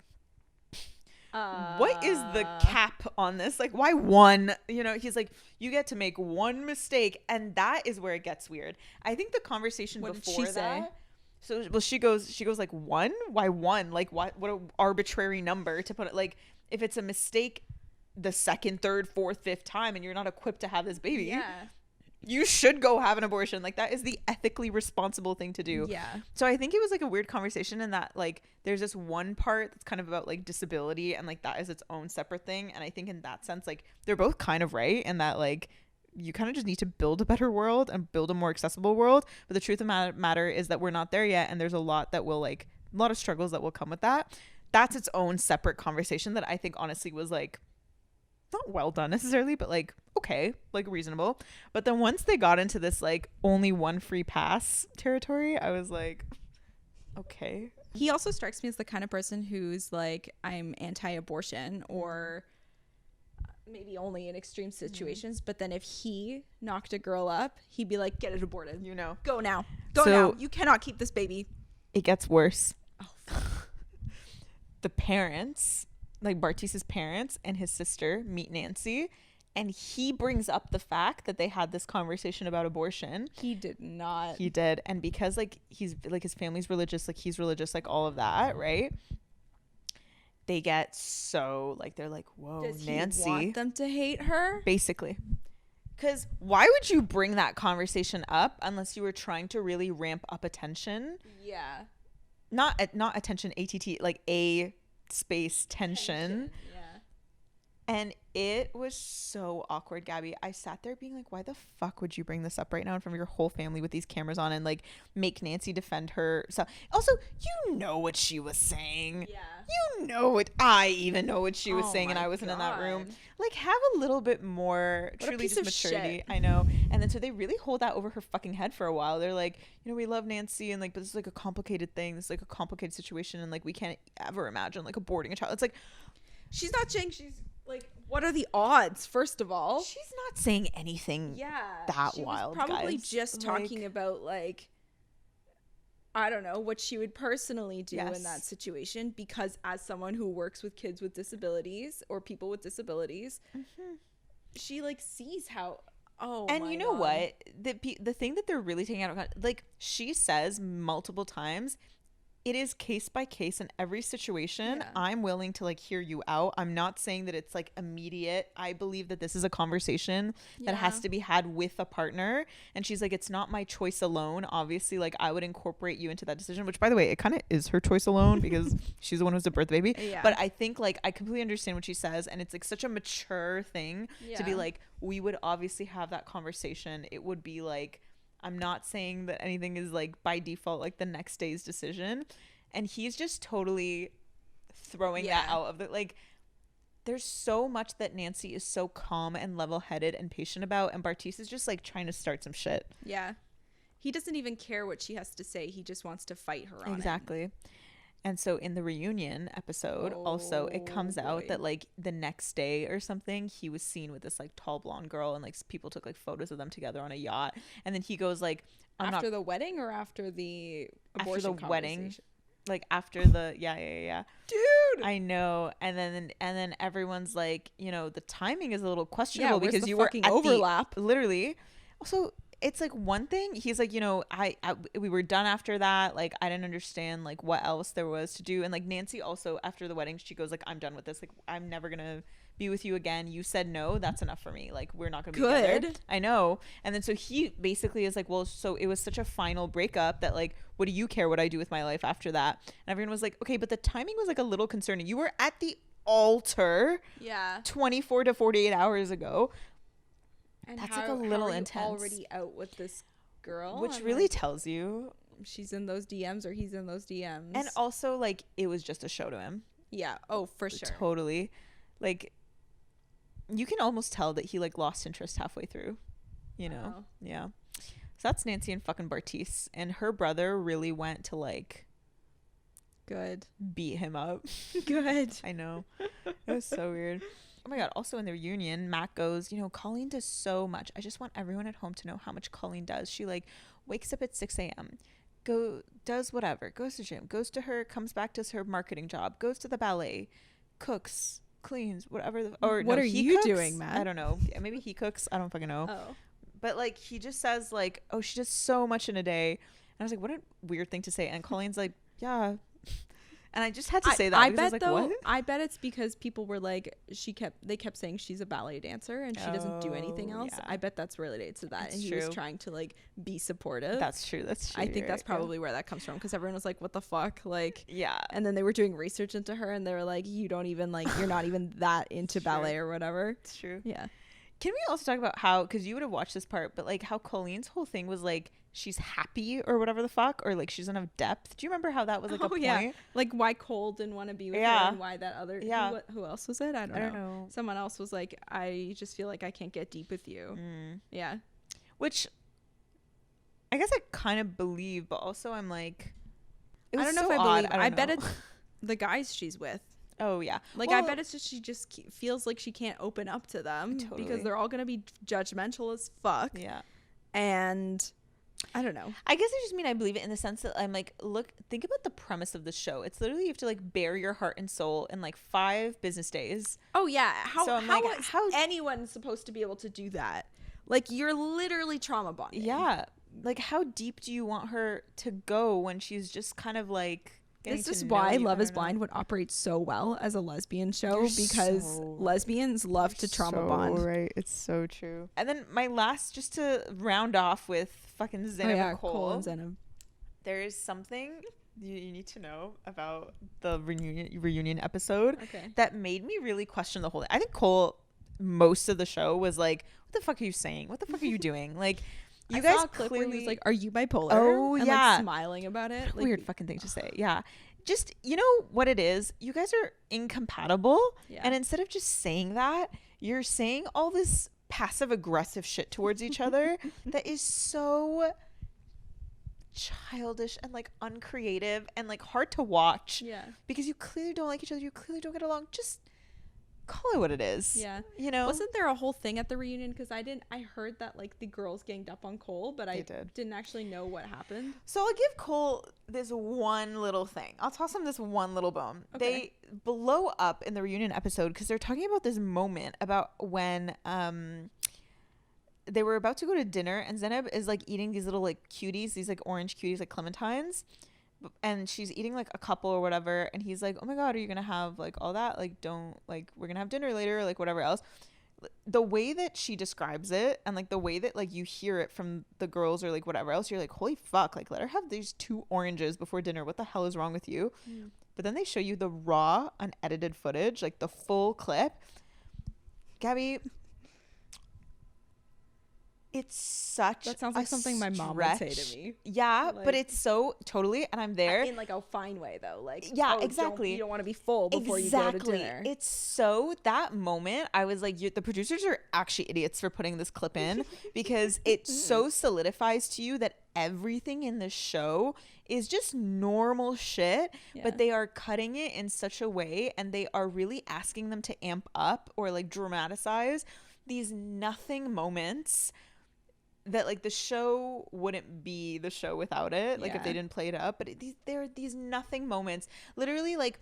what is the cap on this? Like, why one? You know, he's like, you get to make one mistake. And that is where it gets weird. I think the conversation What before did she that. say? So, well, she goes like, one? Why one? Like, what an arbitrary number to put it. Like, if it's a mistake the second, third, fourth, fifth time, and you're not equipped to have this baby. Yeah. You should go have an abortion. Like, that is the ethically responsible thing to do. Yeah. So I think it was, like, a weird conversation in that, like, there's this one part that's kind of about, like, disability, and, like, that is its own separate thing. And I think in that sense, like, they're both kind of right in that, like, you kind of just need to build a better world and build a more accessible world. But the truth of the matter is that we're not there yet. And there's a lot that will, like, a lot of struggles that will come with that. That's its own separate conversation that I think honestly was, like, not well done necessarily, but, like, okay, like, reasonable. But then once they got into this, like, only one free pass territory, I was like, okay. He also strikes me as the kind of person who's like, I'm anti-abortion, or maybe only in extreme situations. But then if he knocked a girl up, he'd be like, get it aborted. You know. Go now. Go So- now. You cannot keep this baby. It gets worse. Oh, fuck. The parents, like, Bartise's parents and his sister meet Nancy, and he brings up the fact that they had this conversation about abortion. He did not. He did. And because, like, he's, like, his family's religious, like, he's religious, like, all of that, right? They get so, like, they're like, whoa, Does Nancy. he want them to hate her? Basically. Because why would you bring that conversation up unless you were trying to really ramp up attention? Yeah. Not attention, ATT, like, a space tension. Yeah. And it was so awkward, Gabby. I sat there being like, why the fuck would you bring this up right now in front of your whole family with these cameras on, and, like, make Nancy defend her? So also, you know what she was saying. Yeah. You know what, I even know what she was Oh saying, and my I wasn't in that room. God. Like, have a little bit more What a truly piece just of maturity. shit. I know. And then so they really hold that over her fucking head for a while. They're like, you know, we love Nancy, and, like, but this is, like, a complicated thing. This is, like, a complicated situation, and, like, we can't ever imagine, like, aborting a child. It's like, She's not saying she's like, what are the odds, first of all? she's not saying anything. Yeah. That she wild, was probably guys. just Like- talking about, like, I don't know, what she would personally do Yes. in that situation, because as someone who works with kids with disabilities or people with disabilities, she, like, sees how, oh, And my you know God. what? The thing that they're really taking out of context, like, she says multiple times, it is case by case in every situation. Yeah. I'm willing to, like, hear you out. I'm not saying that it's, like, immediate. I believe that this is a conversation that has Yeah. to be had with a partner. And she's like, it's not my choice alone. Obviously, like, I would incorporate you into that decision, which, by the way, it kind of is her choice alone because she's the one who's the birth baby. Yeah. But I think, like, I completely understand what she says. And it's, like, such a mature thing to be Yeah. like, we would obviously have that conversation. It would be like, I'm not saying that anything is, like, by default, like, the next day's decision. And he's just totally throwing that Yeah. out of the, like, there's so much that Nancy is so calm and level-headed and patient about, and Bartise is just, like, trying to start some shit. Yeah. He doesn't even care what she has to say. He just wants to fight her on it. Exactly. And so in the reunion episode, also, it comes Oh, out boy. that, like, the next day or something, he was seen with this, like, tall blonde girl, and, like, people took, like, photos of them together on a yacht. And then he goes, like, I'm After not the wedding or after the after abortion the wedding, conversation? like, after the yeah. Dude. I know. And then everyone's like, you know, the timing is a little questionable where's because the you were fucking at overlap? literally. Also, it's like one thing. He's like, you know, we were done after that. Like, I didn't understand, like, what else there was to do. And, like, Nancy also, after the wedding, she goes, like, I'm done with this. Like, I'm never gonna be with you again. You said no. That's enough for me. Like, we're not gonna be together. I know. And then so he basically is like, well, so it was such a final breakup that like, what do you care what I do with my life after that? And everyone was like, okay, but the timing was like a little concerning. You were at the altar 24 to 48 hours ago. And that's like a little intense. Already out with this girl, which really tells you she's in those DMs or he's in those DMs. And also, like, it was just a show to him. Yeah. Oh, for sure. Totally. Like, you can almost tell that he like lost interest halfway through, you know? Wow. Yeah. So that's Nancy and fucking Bartice, and her brother really went to like good beat him up. Good. I know. It was so weird. Oh my God. Also in the reunion, Matt goes, you know, Colleen does so much. I just want everyone at home to know how much Colleen does. She like wakes up at 6 a.m., does whatever, goes to gym, goes to her, comes back, does her marketing job, goes to the ballet, cooks, cleans, whatever. What are you doing, Matt? I don't know. Maybe he cooks. I don't fucking know. Oh. But like, he just says like, oh, she does so much in a day. And I was like, what a weird thing to say. And Colleen's like, yeah. And I just had to say that. I bet I was like, though, what? I bet it's because people were like, they kept saying she's a ballet dancer and she doesn't do anything else. Yeah. I bet that's related to that. It's and he was trying to like be supportive. That's true. That's true. I think that's probably where that comes from, because everyone was like, what the fuck? Like, yeah. And then they were doing research into her and they were like, you don't even like, you're not even that into ballet or whatever. It's true. Yeah. Can we also talk about how, because you would have watched this part, but like how Colleen's whole thing was like, she's happy or whatever the fuck, or like she doesn't have depth. Do you remember how that was like a point? Yeah. Like why Cole didn't want to be with her, and why that other who else was it? I don't know. Someone else was like, I just feel like I can't get deep with you. Yeah. Which I guess I kind of believe, but also I'm like, I don't know if I believe. I bet it's the guys she's with. Oh yeah. Like, well, I bet it's just she just feels like she can't open up to them because they're all gonna be judgmental as fuck. Yeah. And I don't know. I guess I just mean I believe it in the sense that I'm like, look, think about the premise of the show. It's literally you have to like bare your heart and soul in like 5 business days. Oh yeah. How is anyone supposed to be able to do that? Like, you're literally trauma bonding. Yeah. Like, how deep do you want her to go when she's just kind of like, this is why Love is Blind would operate so well as a lesbian show, because lesbians love to trauma bond. Right. It's so true. And then my last, just to round off with fucking Zainab and Cole and Zainab. There is something you need to know about the reunion episode that made me really question the whole thing. I think Cole, most of the show, was like, what the fuck are you saying? What the fuck are you doing? Like, you guys saw a clip where he was like, are you bipolar? Oh, and yeah. like smiling about it. Like, weird fucking thing to say. Yeah. Just, you know what it is? You guys are incompatible. Yeah. And instead of just saying that, you're saying all this passive aggressive shit towards each other that is so childish and like uncreative and like hard to watch. Yeah. Because you clearly don't like each other. You clearly don't get along. Just call it what it is. Yeah. You know? Wasn't there a whole thing at the reunion? Because I heard that like the girls ganged up on Cole, but I didn't actually know what happened. So I'll give Cole this one little thing. I'll toss him this one little bone. They blow up in the reunion episode because they're talking about this moment about when they were about to go to dinner and Zainab is like eating these little like cuties, these like orange cuties, like clementines. And she's eating like a couple or whatever, and he's like, oh my God, are you gonna have like all that? Like, don't, like, we're gonna have dinner later, or like whatever else. The way that she describes it, and like the way that like you hear it from the girls or like whatever else, you're like, holy fuck, like, let her have these 2 oranges before dinner. What the hell is wrong with you? But then they show you the raw unedited footage, like the full clip. Gabby, it's such that sounds like something my mom would say to me. Yeah, like, but it's so totally, and I'm there in like a fine way though. Like, yeah, exactly. You don't want to be full before you go to dinner. It's so, that moment I was like, the producers are actually idiots for putting this clip in because it so solidifies to you that everything in the show is just normal shit, but they are cutting it in such a way, and they are really asking them to amp up or like dramatize these nothing moments that like the show wouldn't be the show without it, like if they didn't play it up. But there are these nothing moments, literally, like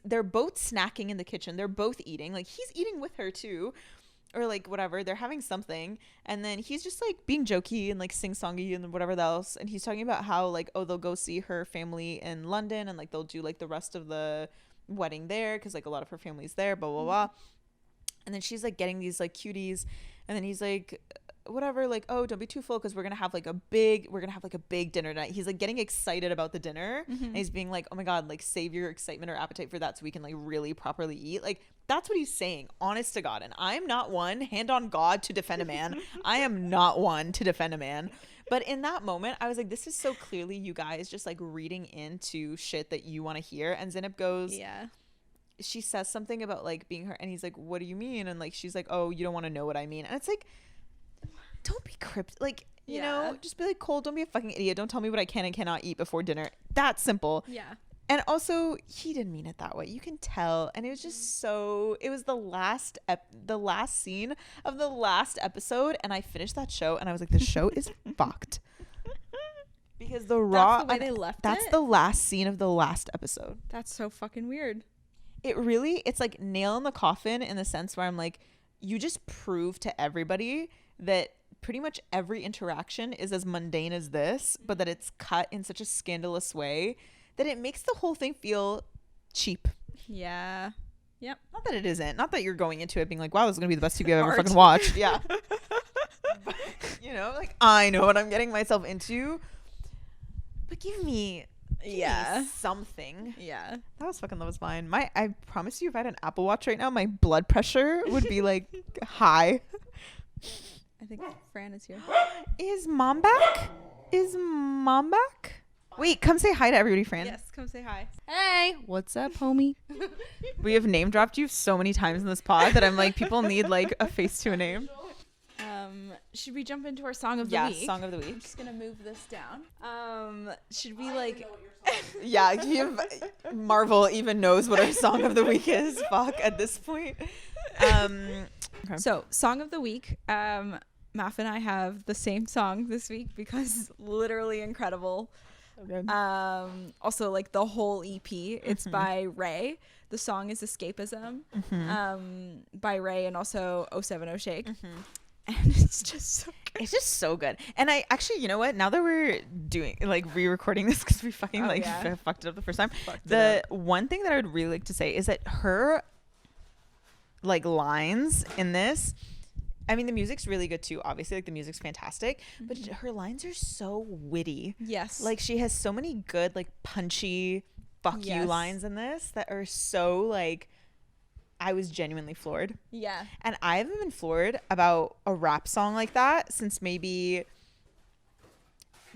they're both snacking in the kitchen, they're both eating, like he's eating with her too, or like whatever, they're having something, and then he's just like being jokey and like sing-songy and whatever else, and he's talking about how like, oh, they'll go see her family in London and like they'll do like the rest of the wedding there because like a lot of her family's there, blah blah blah. And then she's like getting these like cuties, and then he's like, whatever, like, oh, don't be too full because we're gonna have like a big dinner tonight. He's like getting excited about the dinner, and he's being like, oh my god, like save your excitement or appetite for that so we can like really properly eat. Like that's what he's saying, honest to God. And I'm not one, hand on God, to defend a man. I am not one to defend a man. But in that moment, I was like, this is so clearly you guys just like reading into shit that you want to hear. And Zainab goes, Yeah. She says something about like being her, and he's like, what do you mean? And like she's like, oh, you don't want to know what I mean. And it's like, don't be cryptic, like, you know, just be like, Cole, don't be a fucking idiot, don't tell me what I can and cannot eat before dinner. That's simple. Yeah. And also he didn't mean it that way, you can tell. And it was just so, it was the last scene of the last episode, and I finished that show and I was like, the show is fucked, because the raw, that's the way they left that's it? the last scene of the last episode. That's so fucking weird. It's like nail in the coffin, in the sense where I'm like, you just prove to everybody that pretty much every interaction is as mundane as this, but that it's cut in such a scandalous way that it makes the whole thing feel cheap. Yeah. Yep. Not that it isn't. Not that you're going into it being like, wow, this is going to be the best TV I've ever Art. fucking watched. Yeah. But, you know, like, I know what I'm getting myself into. But give me something. Yeah. That was fucking Love Is Blind. I promise you, if I had an Apple Watch right now, my blood pressure would be like high. I think Fran is here. Is mom back? Wait, come say hi to everybody, Fran. Yes, come say hi. Hey, what's up, homie? We have name dropped you so many times in this pod that I'm like, people need like a face to a name. Should we jump into our song of the week? Yeah, song of the I'm week. just gonna move this down. Should we like? Yeah, Marvel even knows what our song of the week is. Fuck, at this point. Okay. So, song of the week. Maff and I have the same song this week because literally incredible. So good. Also, like the whole EP, it's by Raye. The song is Escapism, by Raye, and also 070 Shake. And it's just so good. It's just so good. And I actually, you know what? Now that we're doing like re-recording this because we fucking fucked it up the first time. The one thing that I would really like to say is that her like lines in this, I mean, the music's really good too. Obviously, like the music's fantastic, but her lines are so witty. Yes. Like she has so many good, like punchy fuck you lines in this that are so like, I was genuinely floored. Yeah. And I haven't been floored about a rap song like that since maybe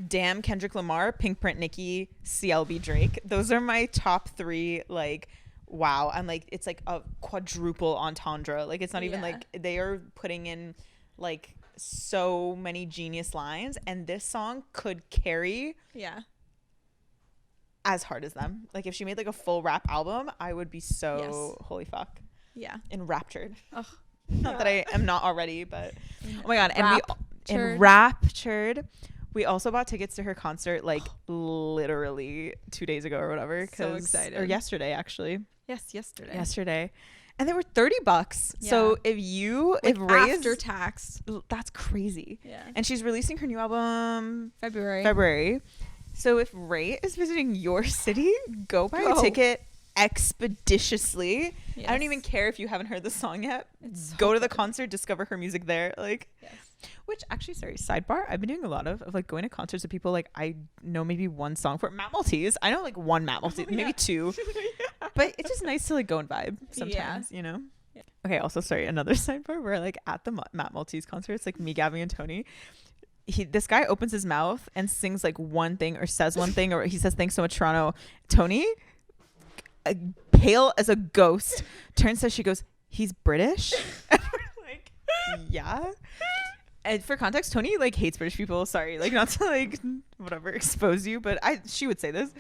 Damn Kendrick Lamar, Pink Print Nicki, CLB Drake. Those are my top three, like, wow. I'm like, it's like a quadruple entendre. Like, it's not even like they are putting in like so many genius lines, and this song could carry as hard as them. Like, if she made like a full rap album, I would be so holy fuck. Yeah. Enraptured. Ugh. Not that I am not already, but oh my god. And enraptured. We also bought tickets to her concert like literally 2 days ago or whatever. So excited. Or yesterday, actually. Yes, yesterday. Yesterday. And they were $30. Yeah. So if Raye after tax, that's crazy. Yeah. And she's releasing her new album February. So if Raye is visiting your city, go buy a ticket expeditiously. Yes. I don't even care if you haven't heard the song yet. Go to the concert, discover her music there. Like, which actually, sorry, sidebar, I've been doing a lot of like going to concerts with people like I know maybe one song for Matt Maltese. I know like one Matt Maltese, maybe two. But it's just nice to like go and vibe sometimes, you know? Yeah. Okay, also, sorry, another sidebar where like at the Matt Maltese concert, it's like me, Gabby, and Tony. This guy opens his mouth and sings like one thing or says one thing, or he says, "Thanks so much, Toronto." Tony, pale as a ghost, turns to, she goes, "He's British?" And we're like, yeah. And for context, Tony like hates British people. Sorry, like not to like whatever expose you, but she would say this.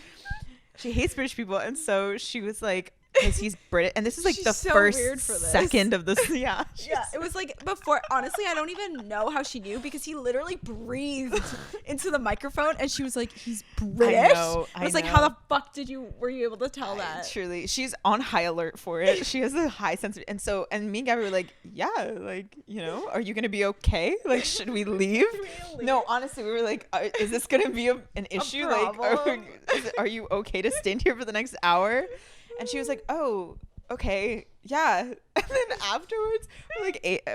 She hates British people, and so she was like, because he's British, and this is like the so first second of this. Yeah, it was like before. Honestly, I don't even know how she knew, because he literally breathed into the microphone, and she was like, "He's British." I was like, "How the fuck were you able to tell that?" Truly, she's on high alert for it. She has a high sense of, and me and Gabby were like, "Yeah, like, you know, are you gonna be okay? Like, should we leave?" No, honestly, we were like, "Is this gonna be an issue? Like, are you okay to stand here for the next hour?" And she was like, "Oh, okay." Yeah. And then afterwards,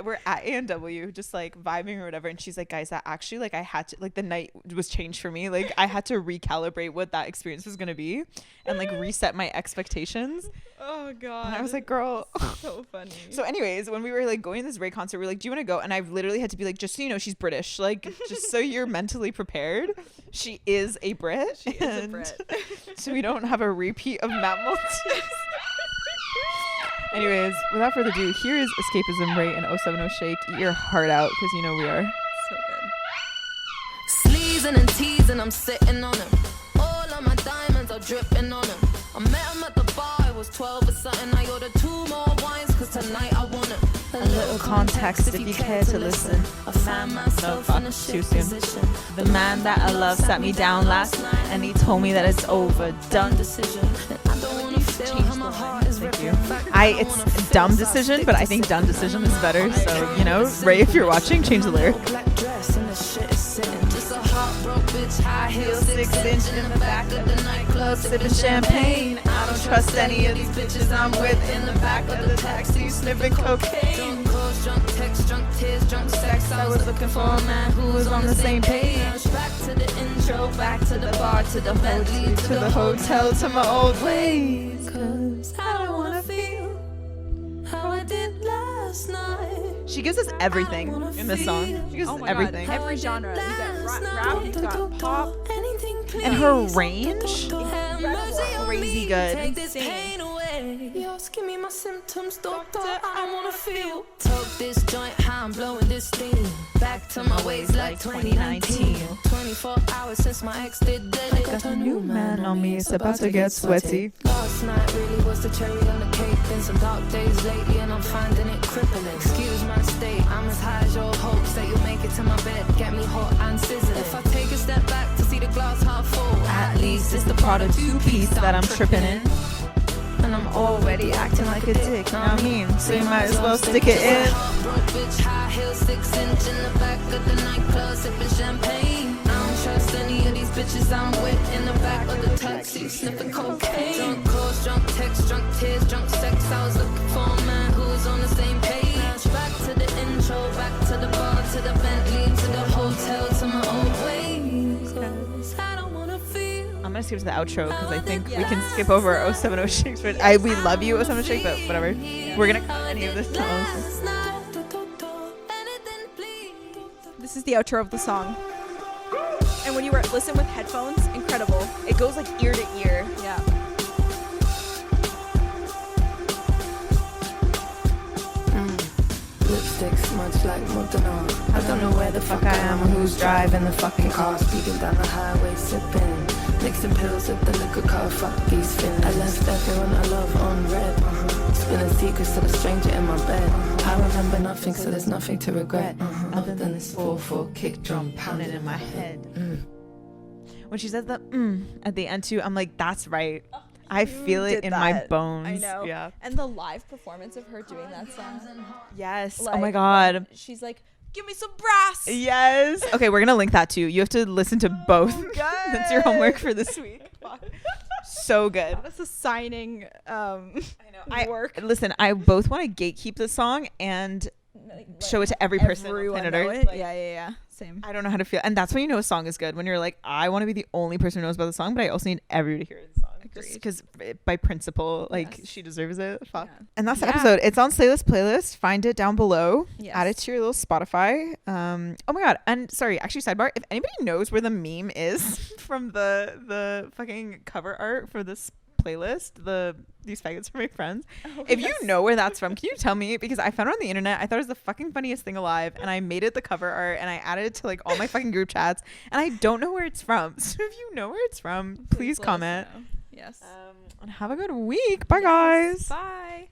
we're at A&W just like vibing or whatever. And she's like, guys, that actually like I had to like the night was changed for me. Like I had to recalibrate what that experience was going to be and like reset my expectations. Oh God. And I was like, girl. So funny. So anyways, when we were like going to this Raye concert, we were like, do you want to go? And I literally had to be like, just so you know, she's British. Like just so you're mentally prepared. She is a Brit. She is a Brit. So we don't have a repeat of Matt Maltese. Anyways, without further ado, here is Escapism, Raye, and 070 Shake. Eat your heart out, because you know we are. So good. Sleezing and teasing, I'm sitting on him. All of my diamonds are dripping on him. I met him at the bar, I was 12 or something. I ordered 2 more wines, because tonight I want it. A little context if you care to listen. I found myself in a too shit soon. position. The man that I love sat me down last night, and he told me that it's overdone. Decision. I don't want to feel how my heart is Thank you. ripping back. It's dumb decision, but I think done decision is better. So, you know, Raye, if you're watching, change the lyric. Black dress and the shit is sitting. Just a heartbroken bitch, high heels, 6-inch in the back of the nightclub, sipping champagne. I don't trust any of these bitches I'm with in the back of the taxi, sniffing cocaine. Drunk calls, drunk texts, drunk tears, drunk sex. I was looking for a man who was on the same page. Back to the intro, back to the bar, to the Bentley, to the hotel, to my old ways. 'Cause I don't wanna feel how I did last night. She gives us everything in this song. She gives Oh us my everything. God. Every genre. You got rap, you got pop. And her range, crazy good. Take this pain away. You're asking me my symptoms, doctor. I don't wanna feel. Took this joint, how I'm blowing this steam. Back to my ways like 2019. 24 hours since my ex did dead. I got a new man on me, it's about to get sweaty. Last night really was the cherry on the cake. Been some dark days lately and I'm finding it crippling. Excuse my state, I'm as high as your hopes that you'll make it to my bed. Get me hot and sizzling. If I take a step back to see the glass half full, at least it's the Prada 2-piece that I'm tripping in. And I'm already acting like a dick, know what I mean? So you might as well stick it in. Broke bitch, high heels, 6-inch in the back of the nightclub, sipping champagne. I don't trust any of these bitches I'm with in the back of the taxi, sniffing cocaine. Drunk calls, drunk texts, drunk tears, drunk sex. I was looking for a man who was on the same page. Back to the intro, back to the bar, to the Bentley, to the hotel, to my old ways. 'Cause I don't wanna feel. I'm gonna skip to the outro because I think we can skip over 070 Shakes. But we love you, 070 Shake, but whatever. We're gonna cut any of this down. This is the outro of the song. And when you listen with headphones, incredible. It goes like ear to ear. Yeah. Lipstick smudged like Montana. I don't know where the fuck I am or who's driving the fucking car. Speeding down the highway, sipping, mixing pills with the liquor car. Fuck these feelings. I left everyone I love on red. Spilling secrets to the stranger in my bed. I remember nothing, so there's nothing to regret. Other than this 4/4 kick drum pounding in my head. When she says the at the end too, I'm like, that's right. I feel it did in my that. bones. I know. Yeah. And the live performance of her doing that song. Yes. Like, oh my god. She's like, give me some brass. Yes. Okay, we're gonna link that too. You have to listen to both. God. That's your homework for this week. So good. That's a signing I know. work. Listen, I both want to gatekeep the song and show it to every person on Everyone planet know Earth. it. Like, Yeah. Same. I don't know how to feel, and that's when you know a song is good. When you're like, I want to be the only person who knows about the song, but I also need everybody to hear the song, just Agreed. because by principle, like Yes. she deserves it. Fuck. Yeah. And that's the Yeah. episode. It's on Slaylist playlist. Find it down below. Yes. Add it to your little Spotify. Oh my god. And sorry, actually, sidebar. If anybody knows where the meme is from the fucking cover art for this playlist, these faggots for my friends. If you know where that's from, can you tell me? Because I found it on the internet. I thought it was the fucking funniest thing alive, and I made it the cover art and I added it to like all my fucking group chats, and I don't know where it's from. So if you know where it's from, please let us comment. know. Yes. And have a good week. Bye, guys. Bye.